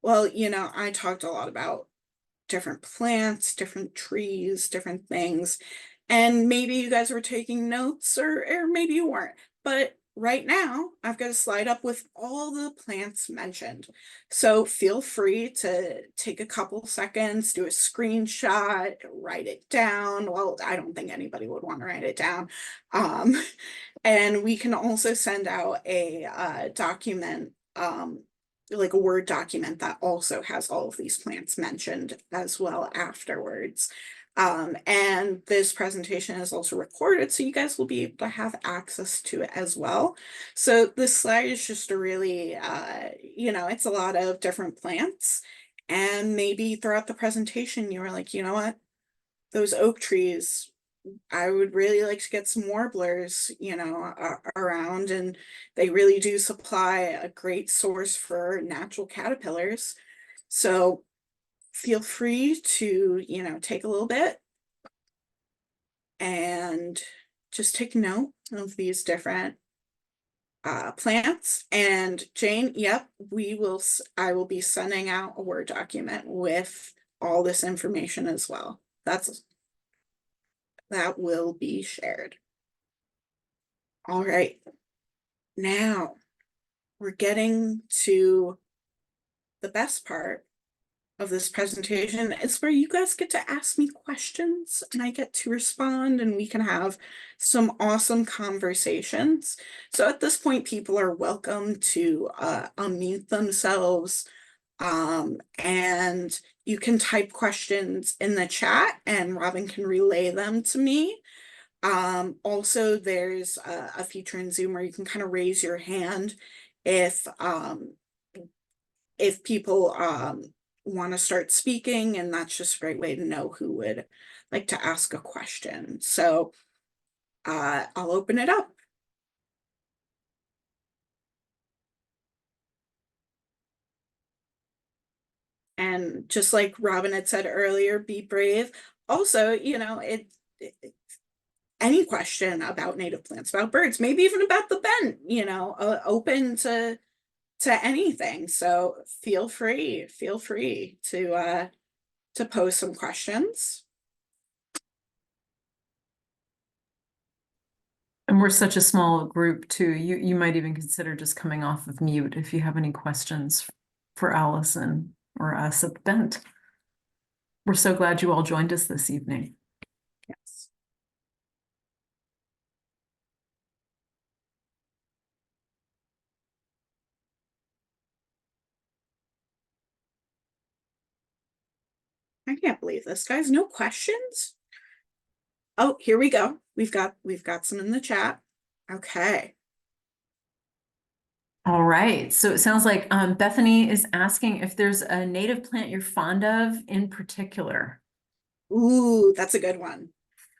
well, I talked a lot about different plants, different trees, different things, and maybe you guys were taking notes or maybe you weren't, but right now I've got a slide up with all the plants mentioned. So feel free to take a couple seconds, do a screenshot, write it down. Well, I don't think anybody would want to write it down. And we can also send out a document, like a Word document that also has all of these plants mentioned as well afterwards. And this presentation is also recorded, so you guys will be able to have access to it as well. So this slide is just a really, it's a lot of different plants. And maybe throughout the presentation, you were like, you know what? Those oak trees, I would really like to get some warblers, around, and they really do supply a great source for natural caterpillars. So feel free to, take a little bit and just take note of these different plants. And Jane, yep, I will be sending out a Word document with all this information as well. That will be shared. All right. Now we're getting to the best part of this presentation. It's where you guys get to ask me questions and I get to respond, and we can have some awesome conversations. So at this point, people are welcome to unmute themselves, and you can type questions in the chat and Robin can relay them to me. Also, there's a feature in Zoom where you can kind of raise your hand if people want to start speaking, and that's just a great way to know who would like to ask a question. So I'll open it up. And just like Robin had said earlier, be brave. Also, any question about native plants, about birds, maybe even about the bent, open to anything. So feel free to pose some questions. And we're such a small group too. You might even consider just coming off of mute if you have any questions for Allison or us at the Bent. We're so glad you all joined us this evening. Yes. I can't believe this, guys. No questions? Oh, here we go. We've got some in the chat. Okay. All right. So it sounds like Bethany is asking if there's a native plant you're fond of in particular. Ooh, that's a good one.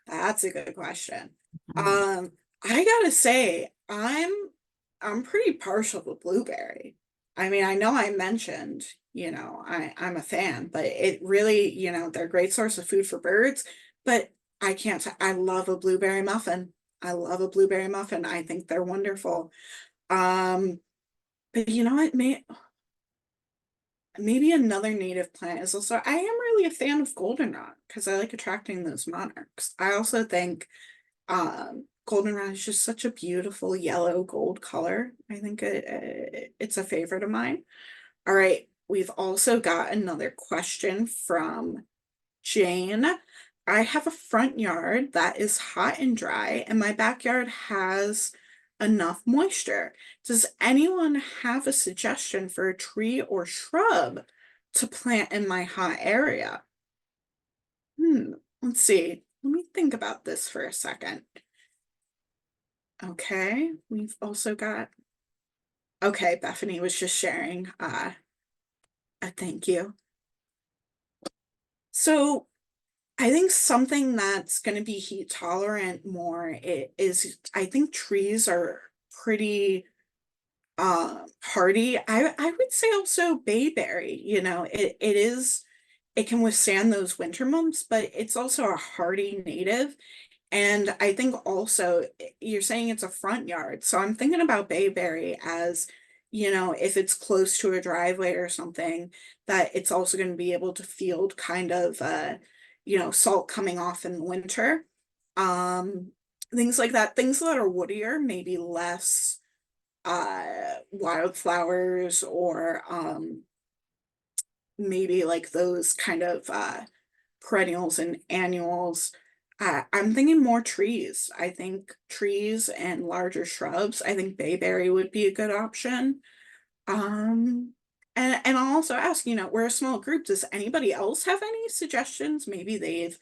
That's a good question. I gotta say, I'm pretty partial to blueberry. I mean, I know I mentioned, I'm a fan, but it really, they're a great source of food for birds, but I love a blueberry muffin. I love a blueberry muffin. I think they're wonderful. But you know what, maybe another native plant is also, I am really a fan of goldenrod because I like attracting those monarchs. I also think goldenrod is just such a beautiful yellow gold color. I think it's a favorite of mine. All right, we've also got another question from Jane. I have a front yard that is hot and dry, and my backyard has enough moisture. Does anyone have a suggestion for a tree or shrub to plant in my hot area? Let's see. Let me think about this for a second. Okay, we've also got, okay, Bethany was just sharing a thank you. So I think something that's going to be heat tolerant more is, I think trees are pretty hardy. I would say also bayberry, it can withstand those winter months, but it's also a hardy native. And I think also you're saying it's a front yard. So I'm thinking about bayberry as, if it's close to a driveway or something, that it's also going to be able to field kind of, salt coming off in the winter. Things like that, things that are woodier, maybe less wildflowers, or maybe like those kind of perennials and annuals. I'm thinking more trees. I think trees and larger shrubs. I think bayberry would be a good option. And I'll also ask, we're a small group. Does anybody else have any suggestions? Maybe they've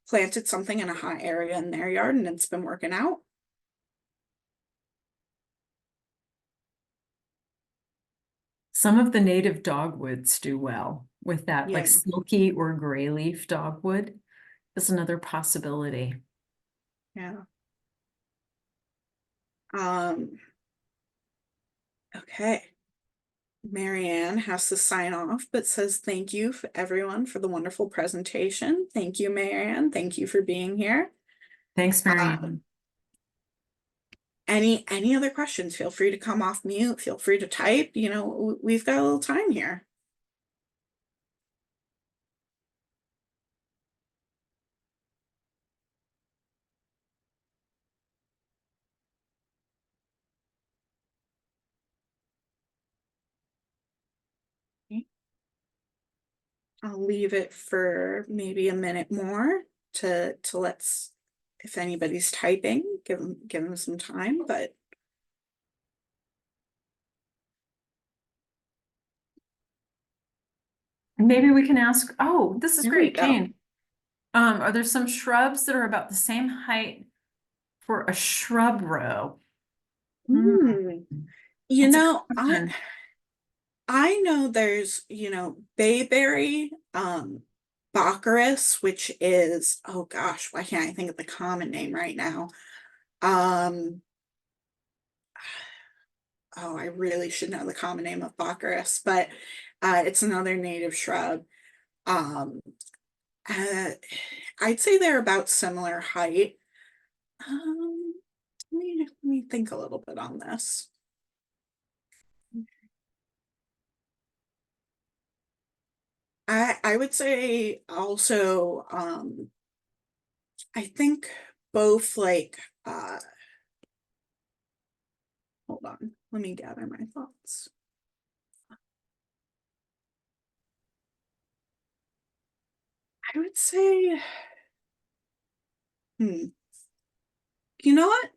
planted something in a hot area in their yard and it's been working out. Some of the native dogwoods do well with that, Yeah. like silky or gray leaf dogwood is another possibility. Yeah. Okay. Marianne has to sign off, but says thank you for everyone for the wonderful presentation. Thank you, Marianne. Thank you for being here. Thanks, Marianne. Any other questions? Feel free to come off mute. Feel free to type. You know, we've got a little time here. I'll leave it for maybe a minute more to let's, if anybody's typing, give them some time, but Maybe we can ask, oh, this is Here we great, go. Kane. Are there some shrubs that are about the same height for a shrub row? you That's a know, good question. I know there's, bayberry, Baccharis, which is, oh gosh, why can't I think of the common name right now? Oh, I really should know the common name of Baccharis, but it's another native shrub. Um, I'd say they're about similar height. Let me think a little bit on this. I would say also, I think both like, hold on, let me gather my thoughts. I would say, you know what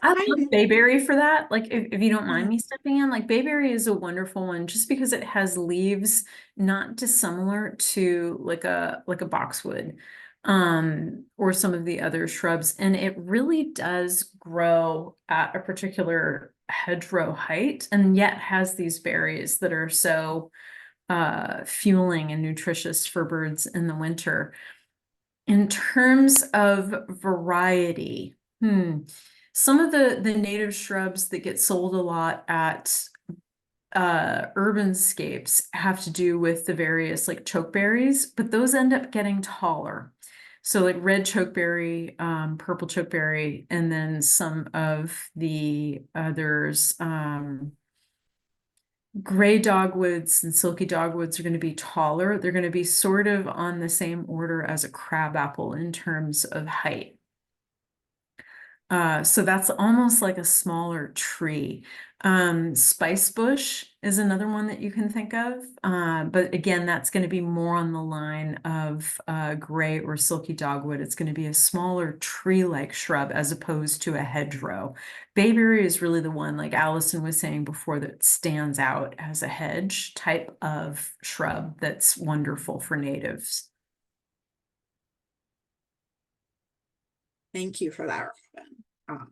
I I love bayberry for that. Like, if you don't mind me stepping in, like bayberry is a wonderful one just because it has leaves not dissimilar to like a boxwood, or some of the other shrubs, and it really does grow at a particular hedgerow height, and yet has these berries that are so fueling and nutritious for birds in the winter. In terms of variety, some of the native shrubs that get sold a lot at urbanscapes have to do with the various like chokeberries, but those end up getting taller. So like red chokeberry, purple chokeberry, and then some of the others, gray dogwoods and silky dogwoods are going to be taller. They're going to be sort of on the same order as a crabapple in terms of height. So that's almost like a smaller tree. Spice bush is another one that you can think of. But again, that's going to be more on the line of gray or silky dogwood. It's going to be a smaller tree-like shrub as opposed to a hedgerow. Bayberry is really the one, like Allison was saying before, that stands out as a hedge type of shrub that's wonderful for natives. Thank you for that, Robin.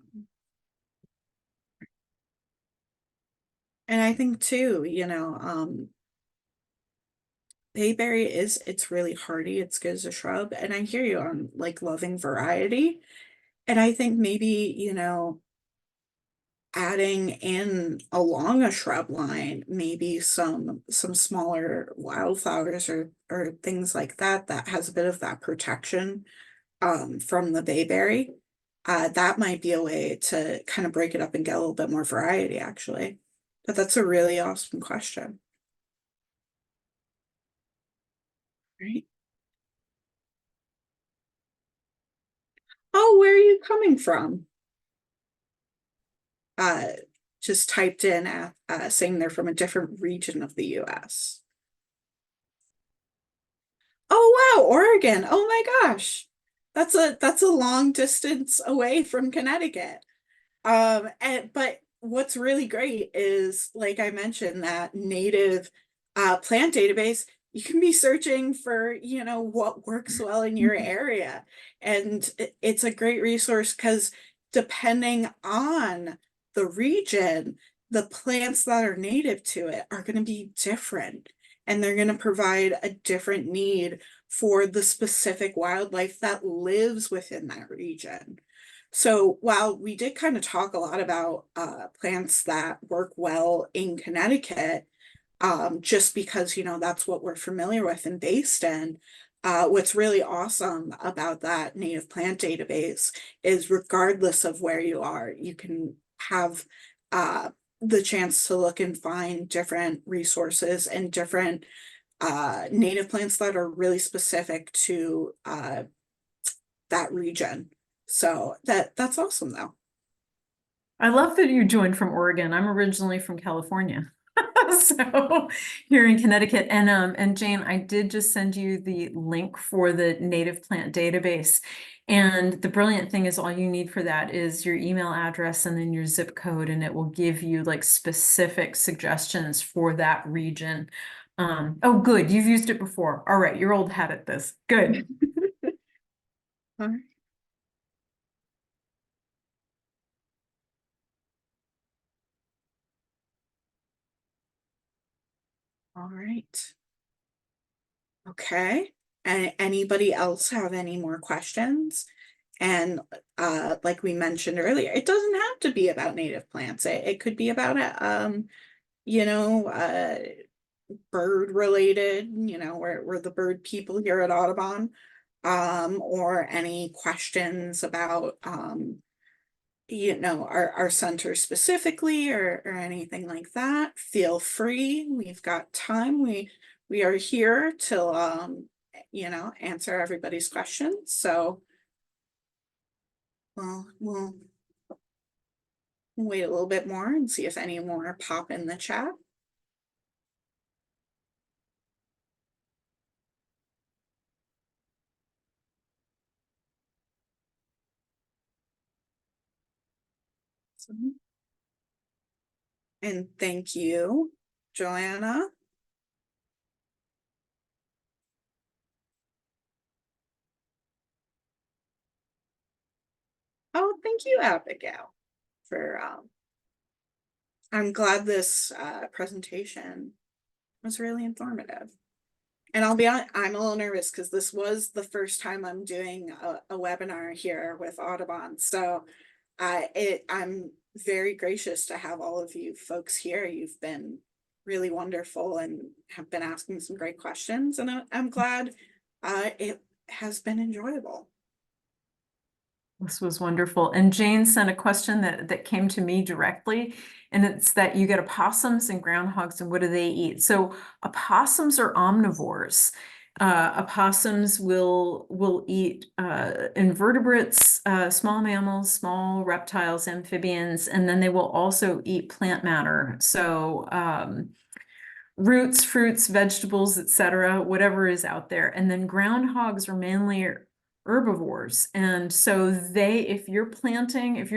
And I think too, bayberry it's really hardy, it's good as a shrub, and I hear you on like loving variety. And I think maybe, adding in along a shrub line, maybe some smaller wildflowers or things like that that has a bit of that protection from the bayberry. That might be a way to kind of break it up and get a little bit more variety, actually. But that's a really awesome question. Right. Oh, where are you coming from? Just typed in saying they're from a different region of the US. Oh wow, Oregon. Oh my gosh. That's a long distance away from Connecticut. But what's really great is, like I mentioned, that native plant database, you can be searching for, you know, what works well in your area. And it's a great resource because depending on the region, the plants that are native to it are going to be different, and they're going to provide a different need for the specific wildlife that lives within that region. So while we did kind of talk a lot about plants that work well in Connecticut, just because, you know, that's what we're familiar with and based in, what's really awesome about that native plant database is regardless of where you are, you can have the chance to look and find different resources and different native plants that are really specific to that region. So that's awesome though. I love that you joined from Oregon. I'm originally from California. So here in Connecticut. And Jane, I did just send you the link for the native plant database. And the brilliant thing is all you need for that is your email address and then your zip code, and it will give you like specific suggestions for that region. Oh, good. You've used it before. All right. You're old hat at this. Good. All right. All right. Okay. And anybody else have any more questions? And like we mentioned earlier, it doesn't have to be about native plants. It could be about you know, bird related, you know, we're the bird people here at Audubon. Or any questions about you know, our center specifically or anything like that, feel free. We've got time. We are here till you know, answer everybody's questions. So we'll wait a little bit more and see if any more pop in the chat. And thank you, Joanna. Oh, thank you, Abigail, for I'm glad this presentation was really informative. And I'll be honest, I'm a little nervous because this was the first time I'm doing a webinar here with Audubon. So I'm very gracious to have all of you folks here. You've been really wonderful and have been asking some great questions. And I'm glad it has been enjoyable. This was wonderful. And Jane sent a question that came to me directly, and it's that you get opossums and groundhogs, and what do they eat? So opossums are omnivores. Opossums will eat invertebrates, small mammals, small reptiles, amphibians, and then they will also eat plant matter. So roots, fruits, vegetables, etc., whatever is out there. And then groundhogs are mainly herbivores. And so if you're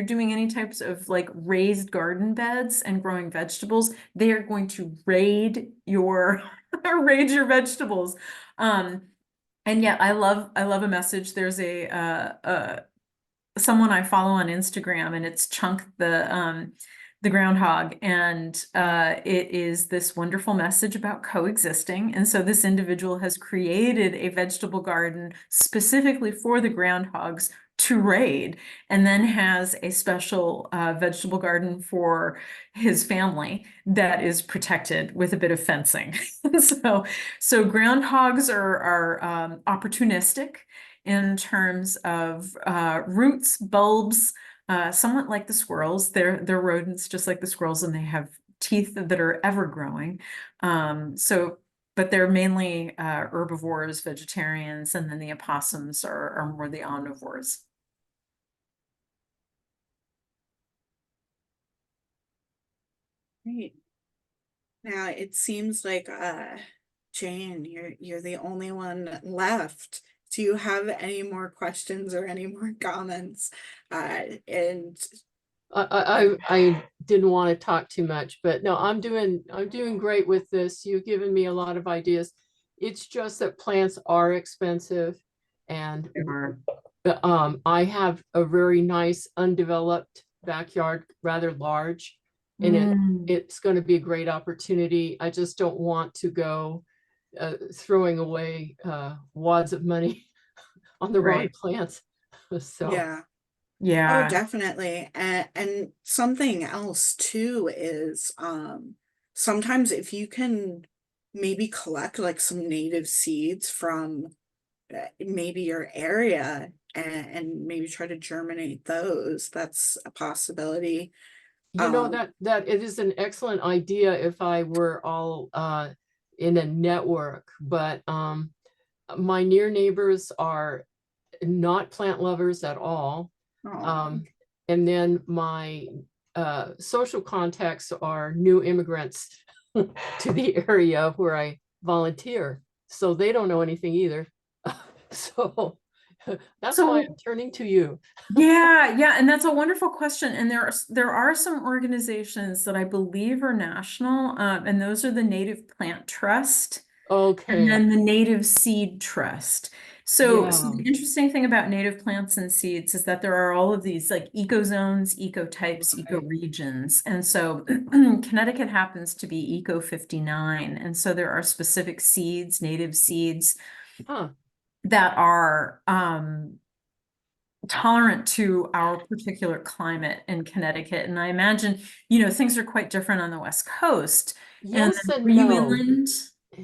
doing any types of like raised garden beds and growing vegetables, they are going to raid your raid your vegetables. And yeah, I love a message. There's someone I follow on Instagram, and it's Chunk the groundhog, and it is this wonderful message about coexisting. And so this individual has created a vegetable garden specifically for the groundhogs to raid, and then has a special vegetable garden for his family that is protected with a bit of fencing. So groundhogs are opportunistic in terms of roots, bulbs, somewhat like the squirrels. They're rodents just like the squirrels, and they have teeth that are ever growing. But they're mainly herbivores, vegetarians, and then the opossums are more the omnivores. Great. Now it seems like Jane, you're the only one left. Do you have any more questions or any more comments? And I didn't want to talk too much, but no, I'm doing great with this. You've given me a lot of ideas. It's just that plants are expensive, and Or- I have a very nice undeveloped backyard, rather large, and Mm, it's going to be a great opportunity. I just don't want to go throwing away wads of money on the wrong right. plants. So, Yeah. Oh, Yeah. definitely. And something else too is sometimes if you can maybe collect like some native seeds from maybe your area and maybe try to germinate those, that's a possibility. you know, Um, that it is an excellent idea if I were all in a network, but my near neighbors are not plant lovers at all. oh, And then my social contacts are new immigrants to the area where I volunteer. So they don't know anything either. So that's why So I'm turning to you. yeah, and that's a wonderful question. And there are some organizations that I believe are national, and those are the Native Plant Trust and Okay. then the Native Seed Trust. So Yeah. the interesting thing about native plants and seeds is that there are all of these like ecozones, ecotypes, Right. ecoregions. And so Connecticut happens to be Eco 59. And so there are specific seeds, native seeds Huh. that are tolerant to our particular climate in Connecticut. And I imagine, things are quite different on the West Coast. And Yes then, were and you no. inland?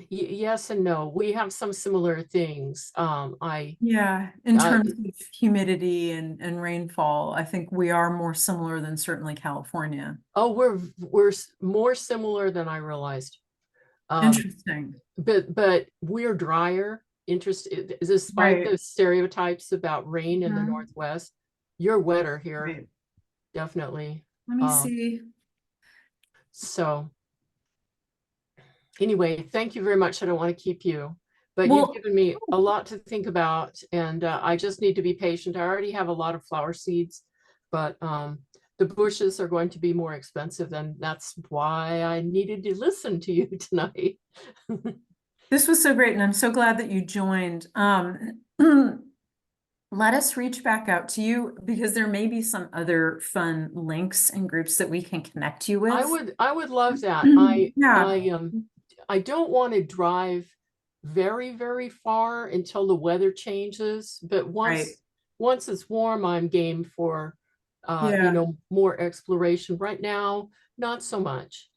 Yes and no. We have some similar things. Yeah, in Uh, terms of humidity and rainfall, I think we are more similar than certainly California. oh, more similar than I realized. Interesting. But we're drier. Despite Right. the stereotypes about rain in the Mhm. Northwest, you're wetter here, Right. definitely. Let me Uh, see. so anyway, thank you very much. I don't want to keep you, but you've Well, given me a lot to think about, and I just need to be patient. I already have a lot of flower seeds, but the bushes are going to be more expensive, and that's why I needed to listen to you tonight. this was so great, and I'm so glad that you joined. Let us reach back out to you because there may be some other fun links and groups that we can connect you with. I would love that. Yeah, I don't want to drive very far until the weather changes, but right. once it's warm, I'm game for Yeah. more exploration. Right now, not so much.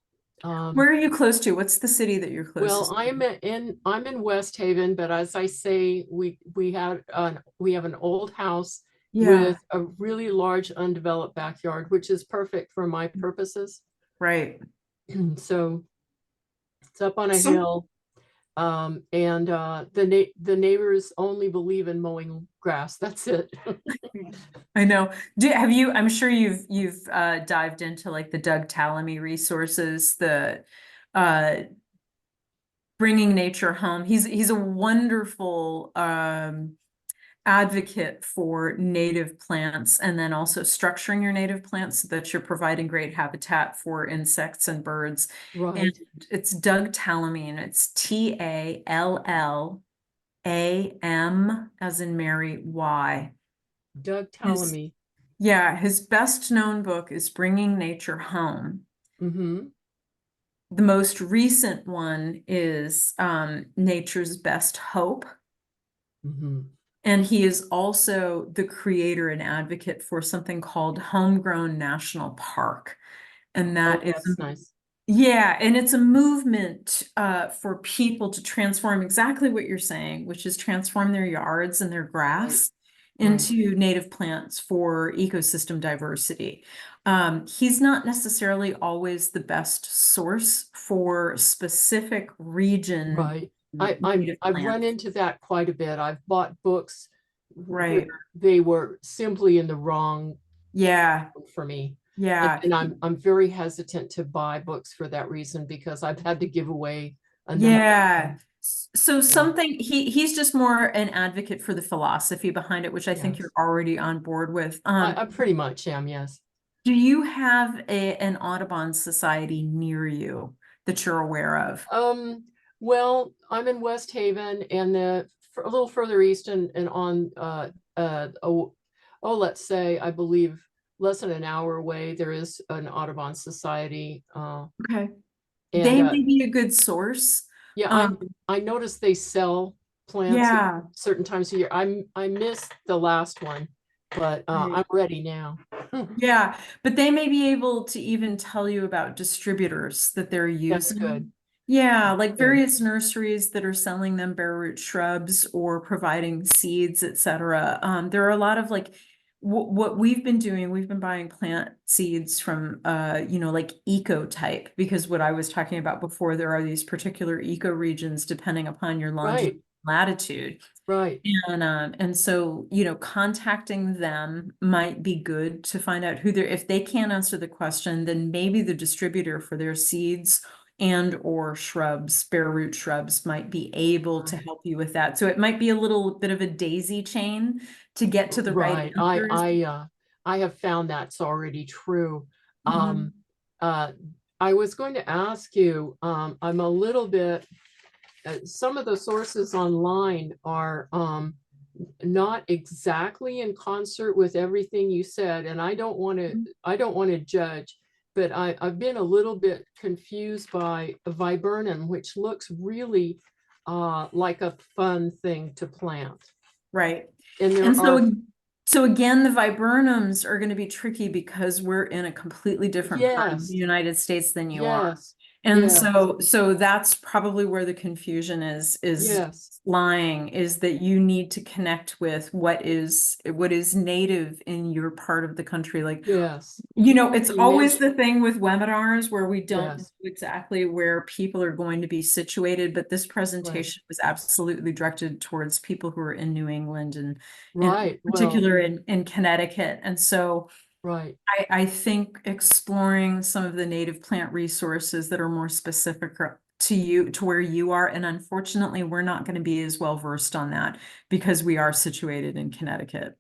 Where are you close to? What's the city that you're closest Well, to? I'm in West Haven, but as I say, we have an old house Yeah, with a really large undeveloped backyard, which is perfect for my purposes. right. So it's up on a some hill. And the neighbors only believe in mowing grass. That's it. I know. I'm sure you've dived into like the Doug Tallamy resources, the uh bringing nature home. He's a wonderful advocate for native plants and then also structuring your native plants so that you're providing great habitat for insects and birds. And Right. it's Doug Tallamy, and it's TALLAM as in Mary Y. Doug His, Tallamy. yeah, his best known book is Bringing Nature Home. Mm-hmm. The most recent one is Nature's Best Hope. Mm-hmm. And he is also the creator and advocate for something called Homegrown National Park. And Oh, that is, that's nice. yeah, and it's a movement for people to transform exactly what you're saying, which is transform their yards and their Right. grass Right. into native plants for ecosystem diversity. He's not necessarily always the best source for specific region Right. native I've run plants. into that quite a bit. I've bought books where Right. they were simply in the wrong Yeah. for me. Yeah. And I'm very hesitant to buy books for that reason because I've had to give away enough. Yeah. So Yeah. something he's just more an advocate for the philosophy behind it, which I think Yes. you're already on board with. I pretty much am, yes. Do you have an Audubon society near you that you're aware of? Um, Well, I'm in West Haven and a little further east and on, let's say, I believe less than an hour away, there is an Audubon Society. Okay. And, They may be a good source. yeah, Um, I noticed they sell plants at yeah. certain times of year. I missed the last one, but Right. I'm ready now. Yeah, but they may be able to even tell you about distributors that they're That's using. good. Yeah, like Good. various nurseries that are selling them bare root shrubs or providing seeds, etc. There are a lot of like what we've been doing, we've been buying plant seeds from like eco type, because what I was talking about before, there are these particular eco regions depending upon your longitude, latitude. Right. And so, you know, contacting them might be good to find out who they're, if they can't answer the question, then maybe the distributor for their seeds and or shrubs, bare root shrubs, might be able to help you with that. So it might be a little bit of a daisy chain to get to the right Right. answers. I have found that's already true. Mhm. I was going to ask you, I'm a little bit, some of the sources online are not exactly in concert with everything you said, and I don't want to judge, but I've been a little bit confused by viburnum, which looks really like a fun thing to plant. Right. And there And are, so again, the viburnums are going to be tricky because we're in a completely different part of yes, the United States than you are. yes, And yes, so that's probably where the confusion is yes, lying, is that you need to connect with what is native in your part of the country. Like, yes. you know, it's You always mentioned, the thing with webinars where we don't know yes, exactly where people are going to be situated, but this right, presentation was absolutely directed towards people who are in New England and in right. Well, particular in Connecticut. And so right. I think exploring some of the native plant resources that are more specific to you, to where you are, and unfortunately, we're not going to be as well versed on that because we are situated in Connecticut.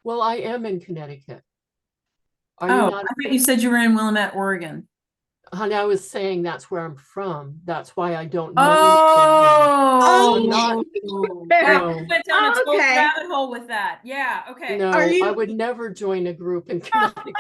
Well, I am in Connecticut. Are you Oh, not? I thought you said you were in Willamette, Oregon. Honey, I was saying that's where I'm from. That's why I don't know. Oh, I'm not, wow, no, we went down a total Okay. rabbit hole with that. Yeah, okay. Are no, I you, would never join a group in Connecticut.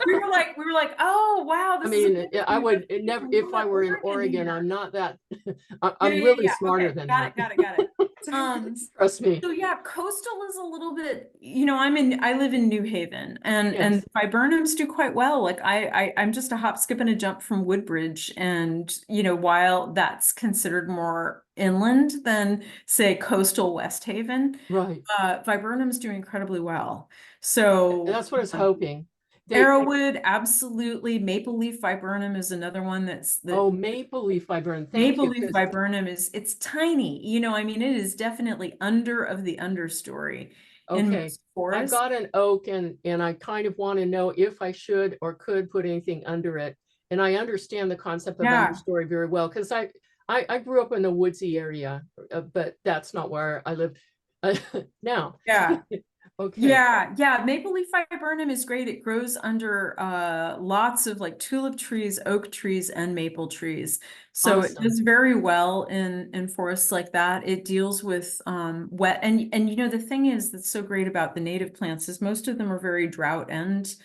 We were like, oh wow, I this is mean, amazing. I We've would got people never, from if I Willamette, were in Oregon Oregon, here. I'm not that, Yeah, I'm yeah, really yeah. smarter Okay, than got it, that. got it. Um, Trust me. so yeah, coastal is a little bit, you know, I live in New Haven and Yes, viburnums do quite well. Like I'm just a hop, skip and a jump from Woodbridge. And, you know, while that's considered more inland than say coastal West Haven, right. viburnums do incredibly well. So That's what I was hoping. They, arrowwood, absolutely. Maple leaf viburnum is another one that oh, maple leaf viburnum. Thank maple you. leaf 'Cause viburnum it's tiny. You know, I mean, it is definitely under of the understory in okay, most I've forests. got an oak and I kind of want to know if I should or could put anything under it. And I understand the concept of Yeah, understory very well because I grew up in a woodsy area, but that's not where I live now. yeah. Okay, Yeah. Maple leaf viburnum is great. It grows under lots of like tulip trees, oak trees, and maple trees. So it awesome. does very well in forests like that. It deals with wet and you know the thing is that's so great about the native plants is most of them are very drought and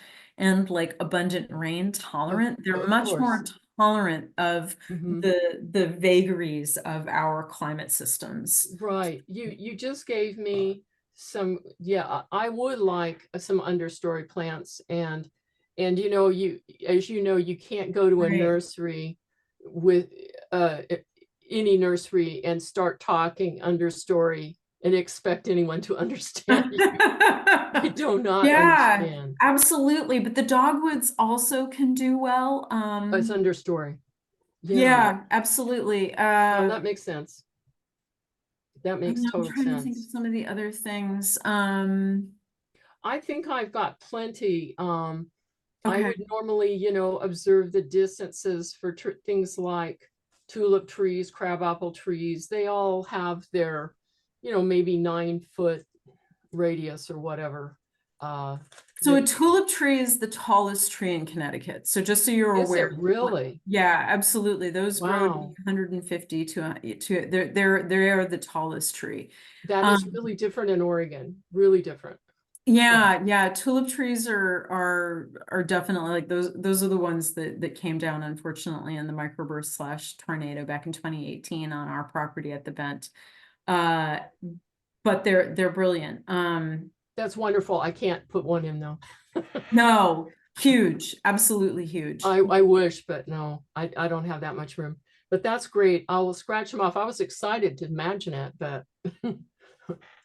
like abundant rain tolerant. They're Of much more course. tolerant of Mhm. the vagaries of our climate systems. Right. You just gave me some, yeah, I would like some understory plants and you know, as you know, you can't go to a Right. nursery with any nursery and start talking understory and expect anyone to understand you. I do not Yeah, understand. absolutely. But the dogwoods also can do well. It's understory. Yeah. Yeah, absolutely. No, that makes sense. That makes I'm total trying to think of sense. some of the other things. I think I've got plenty. I Okay. would normally, you know, observe the distances for things like tulip trees, crabapple trees. They all have their, you know, maybe 9-foot radius or whatever. So a the- tulip tree is the tallest tree in Connecticut. So just so you're Is aware. it really? Yeah, absolutely. Those grow to be Wow. 150 to they're the tallest tree. That is really different in Oregon, really different. Yeah, tulip trees are definitely like those are the ones that came down unfortunately in the microburst / tornado back in 2018 on our property at the Bent. But they're brilliant. That's wonderful. I can't put one in though. No, huge, absolutely huge. I wish, but no, I don't have that much room. But that's great. I will scratch them off. I was excited to imagine it, but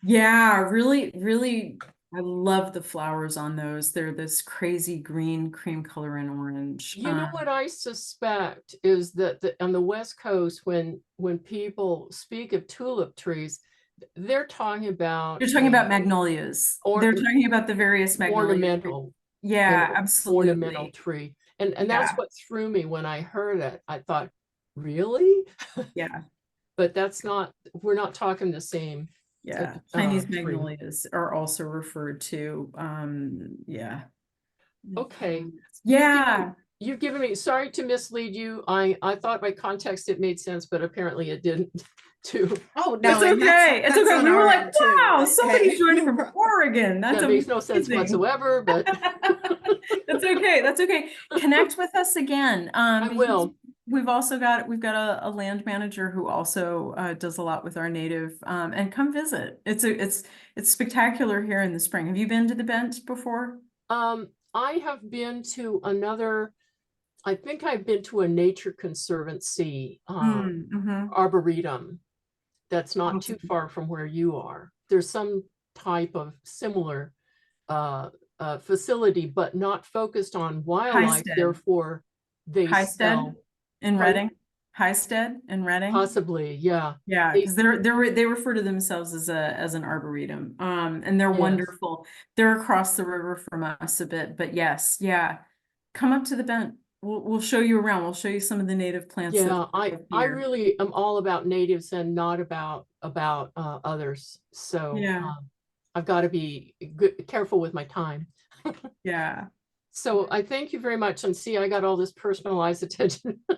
Yeah, really, I love the flowers on those. They're this crazy green, cream color and orange. you know what I suspect is that on the West Coast, when people speak of tulip trees, they're talking about You're talking about magnolias. Or- They're talking about the various magnolia. ornamental, Yeah, an ornamental absolutely. tree. And that's Yeah. what threw me when I heard it. I thought, really? Yeah, But that's not, we're not talking the same. yeah. Chinese tree. magnolias are also referred to. Yeah. Okay. Yeah. You've given me, sorry to mislead you. I thought by context it made sense, but apparently it didn't too. Oh, no. It's and okay. It's that's okay. on We were our like, end, too. wow, somebody's Hey. joining from Oregon. That's That makes no sense amazing. whatsoever, but That's okay. That's okay. Connect with us again. I Because will. we've got a land manager who also does a lot with our native and come visit. It's spectacular here in the spring. Have you been to the Bent before? I have been to I think I've been to a nature conservancy Mhm. arboretum that's not too Awesome. far from where you are. There's some type of similar facility, but not focused on wildlife. Highstead. Therefore, they Highstead sell in Pardon? Reading. Highstead in Reading. possibly, yeah. Yeah, They- because they refer to themselves as an arboretum. And they're Yes. wonderful. They're across the river from us a bit, but yes, yeah. Come up to the Bent. We'll show you around. We'll show you some of the native plants. that Yeah, we have I here. really am all about natives and not about others. So Yeah. I've got to be careful with my time. Yeah. So I thank you very much. And see, I got all this personalized attention. No,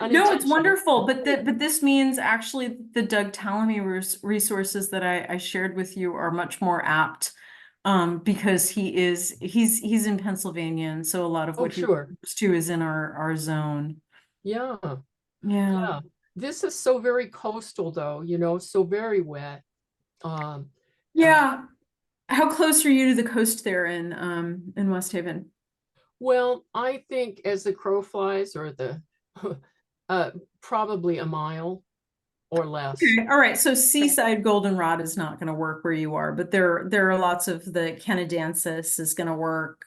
it's Unintentional. wonderful, but this means actually the Doug Tallamy resources that I shared with you are much more apt. Because he's in Pennsylvania, and so a lot of Oh, what he sure. refers to is in our zone. Yeah. Yeah. Yeah. This is so very coastal though, so very wet. Yeah. How close are you to the coast there in West Haven? Well, I think as the crow flies or probably a mile or less. Okay. All right. So seaside goldenrod is not going to work where you are, but there are lots of the Canadensis is going to work.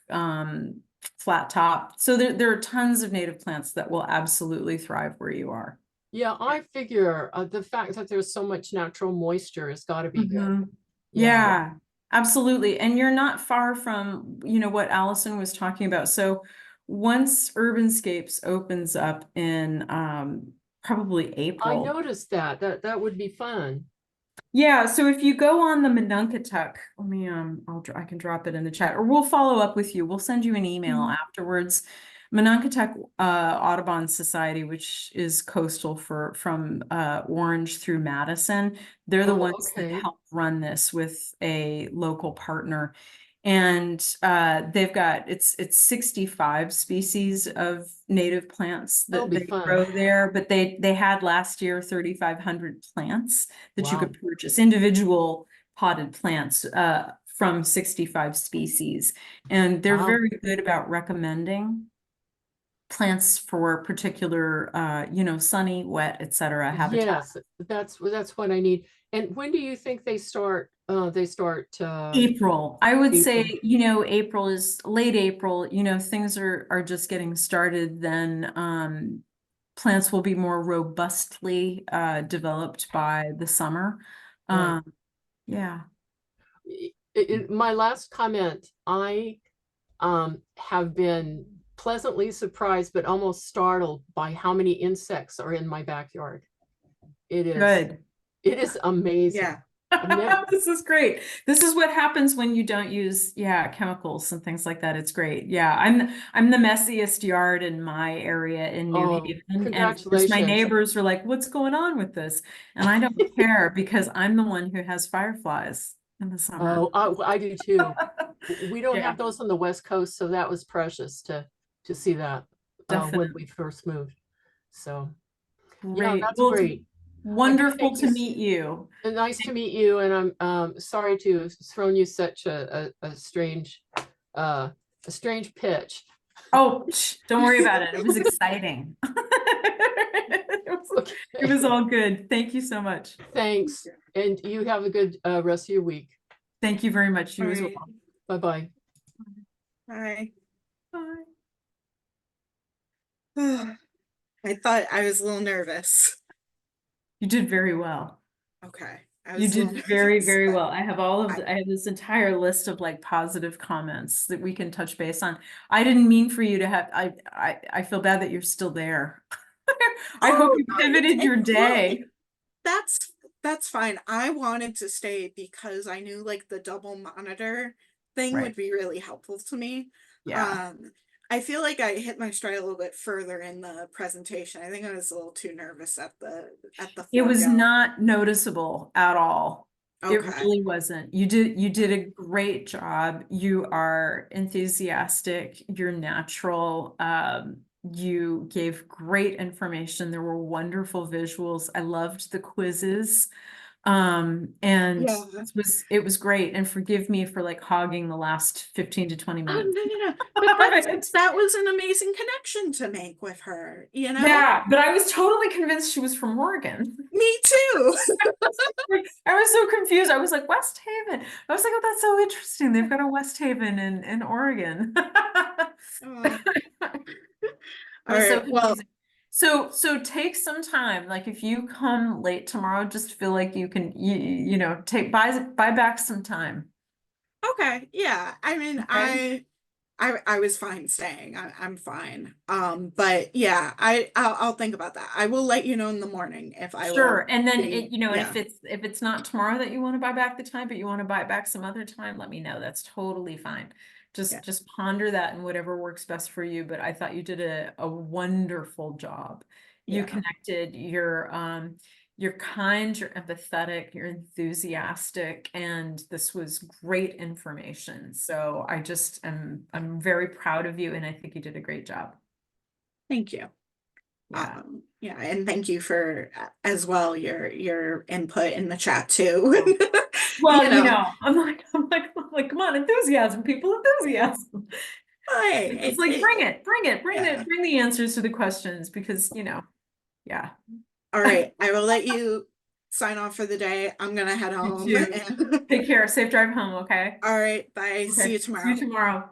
Flat top. So there are tons of native plants that will absolutely thrive where you are. Yeah, I figure the fact that there's so much natural moisture has got to be good. Mhm. Yeah, absolutely. And you're not far from, what Allison was talking about. So once Urbanscapes opens up in probably I April. noticed that would be fun. Yeah, so if you go on the Monunketuck, let me I can drop it in the chat, or we'll follow up with you. We'll send you an email afterwards. Monunketuck Audubon Society, which is coastal from Orange through Madison. They're the ones that help run this with a local partner. And they've got it's 65 species of native plants that they grow there, but they had last year 3,500 plants that you could purchase, individual potted plants from 65 species. And they're very good about recommending plants for particular sunny, wet, etc. habitat. Yes, that's what I need. And when do you think they start April. I would say, April. April is late April, things are just getting started, then plants will be more robustly developed by the summer. Right. Yeah. My last comment, I have been pleasantly surprised but almost startled by how many insects are in my backyard. It is Good. amazing. Yeah. never- This is great. This is what happens when you don't use, chemicals and things like that. It's great. Yeah, I'm the messiest yard in my area in New Oh, Haven. And of course, my congratulations. neighbors are like, what's going on with this? And I don't care because I'm the one who has fireflies in the summer. Oh, I do too. We don't Yeah. have those on the West Coast, so that was precious to see that when Definitely. we first moved. So yeah, Great. that's Well, great. wonderful Thank to you. meet you. And nice to meet you, and I'm sorry to have thrown you such a strange pitch. Oh, don't worry about it. It was exciting. Okay. It was all good. Thank you so much. Thanks, and you have a good rest of your week. Thank you very much. You All as right. well. Bye-bye. Bye. Bye. I thought I was a little nervous. You did very well. Okay. I You was a little did very, nervous, very but well. I have I have this entire list of like positive comments that we can touch base on. I didn't mean for you to have, I feel bad that you're still there. I hope Oh, you no, pivoted your well, day. that's fine. I wanted to stay because I knew like the double monitor thing Right. would be really helpful to me. Yeah. I feel like I hit my stride a little bit further in the presentation. I think I was a little too nervous at the It was forego. not noticeable at all. It Okay. really wasn't. You did a great job. You are enthusiastic, you're natural. You gave great information. There were wonderful visuals. I loved the quizzes. And Yeah. it was great. And forgive me for like hogging the last 15 to 20 Oh, minutes. no. But that was an amazing connection to make with her, you know? Yeah, but I was totally convinced she was from Oregon. Me too. I was so confused. I was like, West Haven. I was like, oh, that's so interesting. They've got a West Haven in Oregon. Oh. It All was so right. Well, confusing. So take some time. Like if you come late tomorrow, just feel like you can, you know, buy back some time. okay. Yeah. I mean, Okay. I was fine staying. I'm fine. But yeah, I'll think about that. I will let you know in the morning if I Sure. will And then be, and yeah. if it's not tomorrow that you want to buy back the time, but you want to buy it back some other time, let me know. That's totally fine. Yeah. Just ponder that and whatever works best for you. But I thought you did a wonderful job. You Yeah. connected, you're kind, you're empathetic, you're enthusiastic, and this was great information. So I'm very proud of you, and I think you did a great job. Thank you. Yeah. Yeah, and thank you for as well your input in the chat too. Well, You know, I'm like, come on, enthusiasm, people, enthusiasm. It's like, yeah. bring the answers to the questions because, yeah. All right, I will let you sign off for the day. I'm gonna head home. You too. Take care. Safe drive home, okay? All right, bye. See Okay. you See tomorrow. you tomorrow.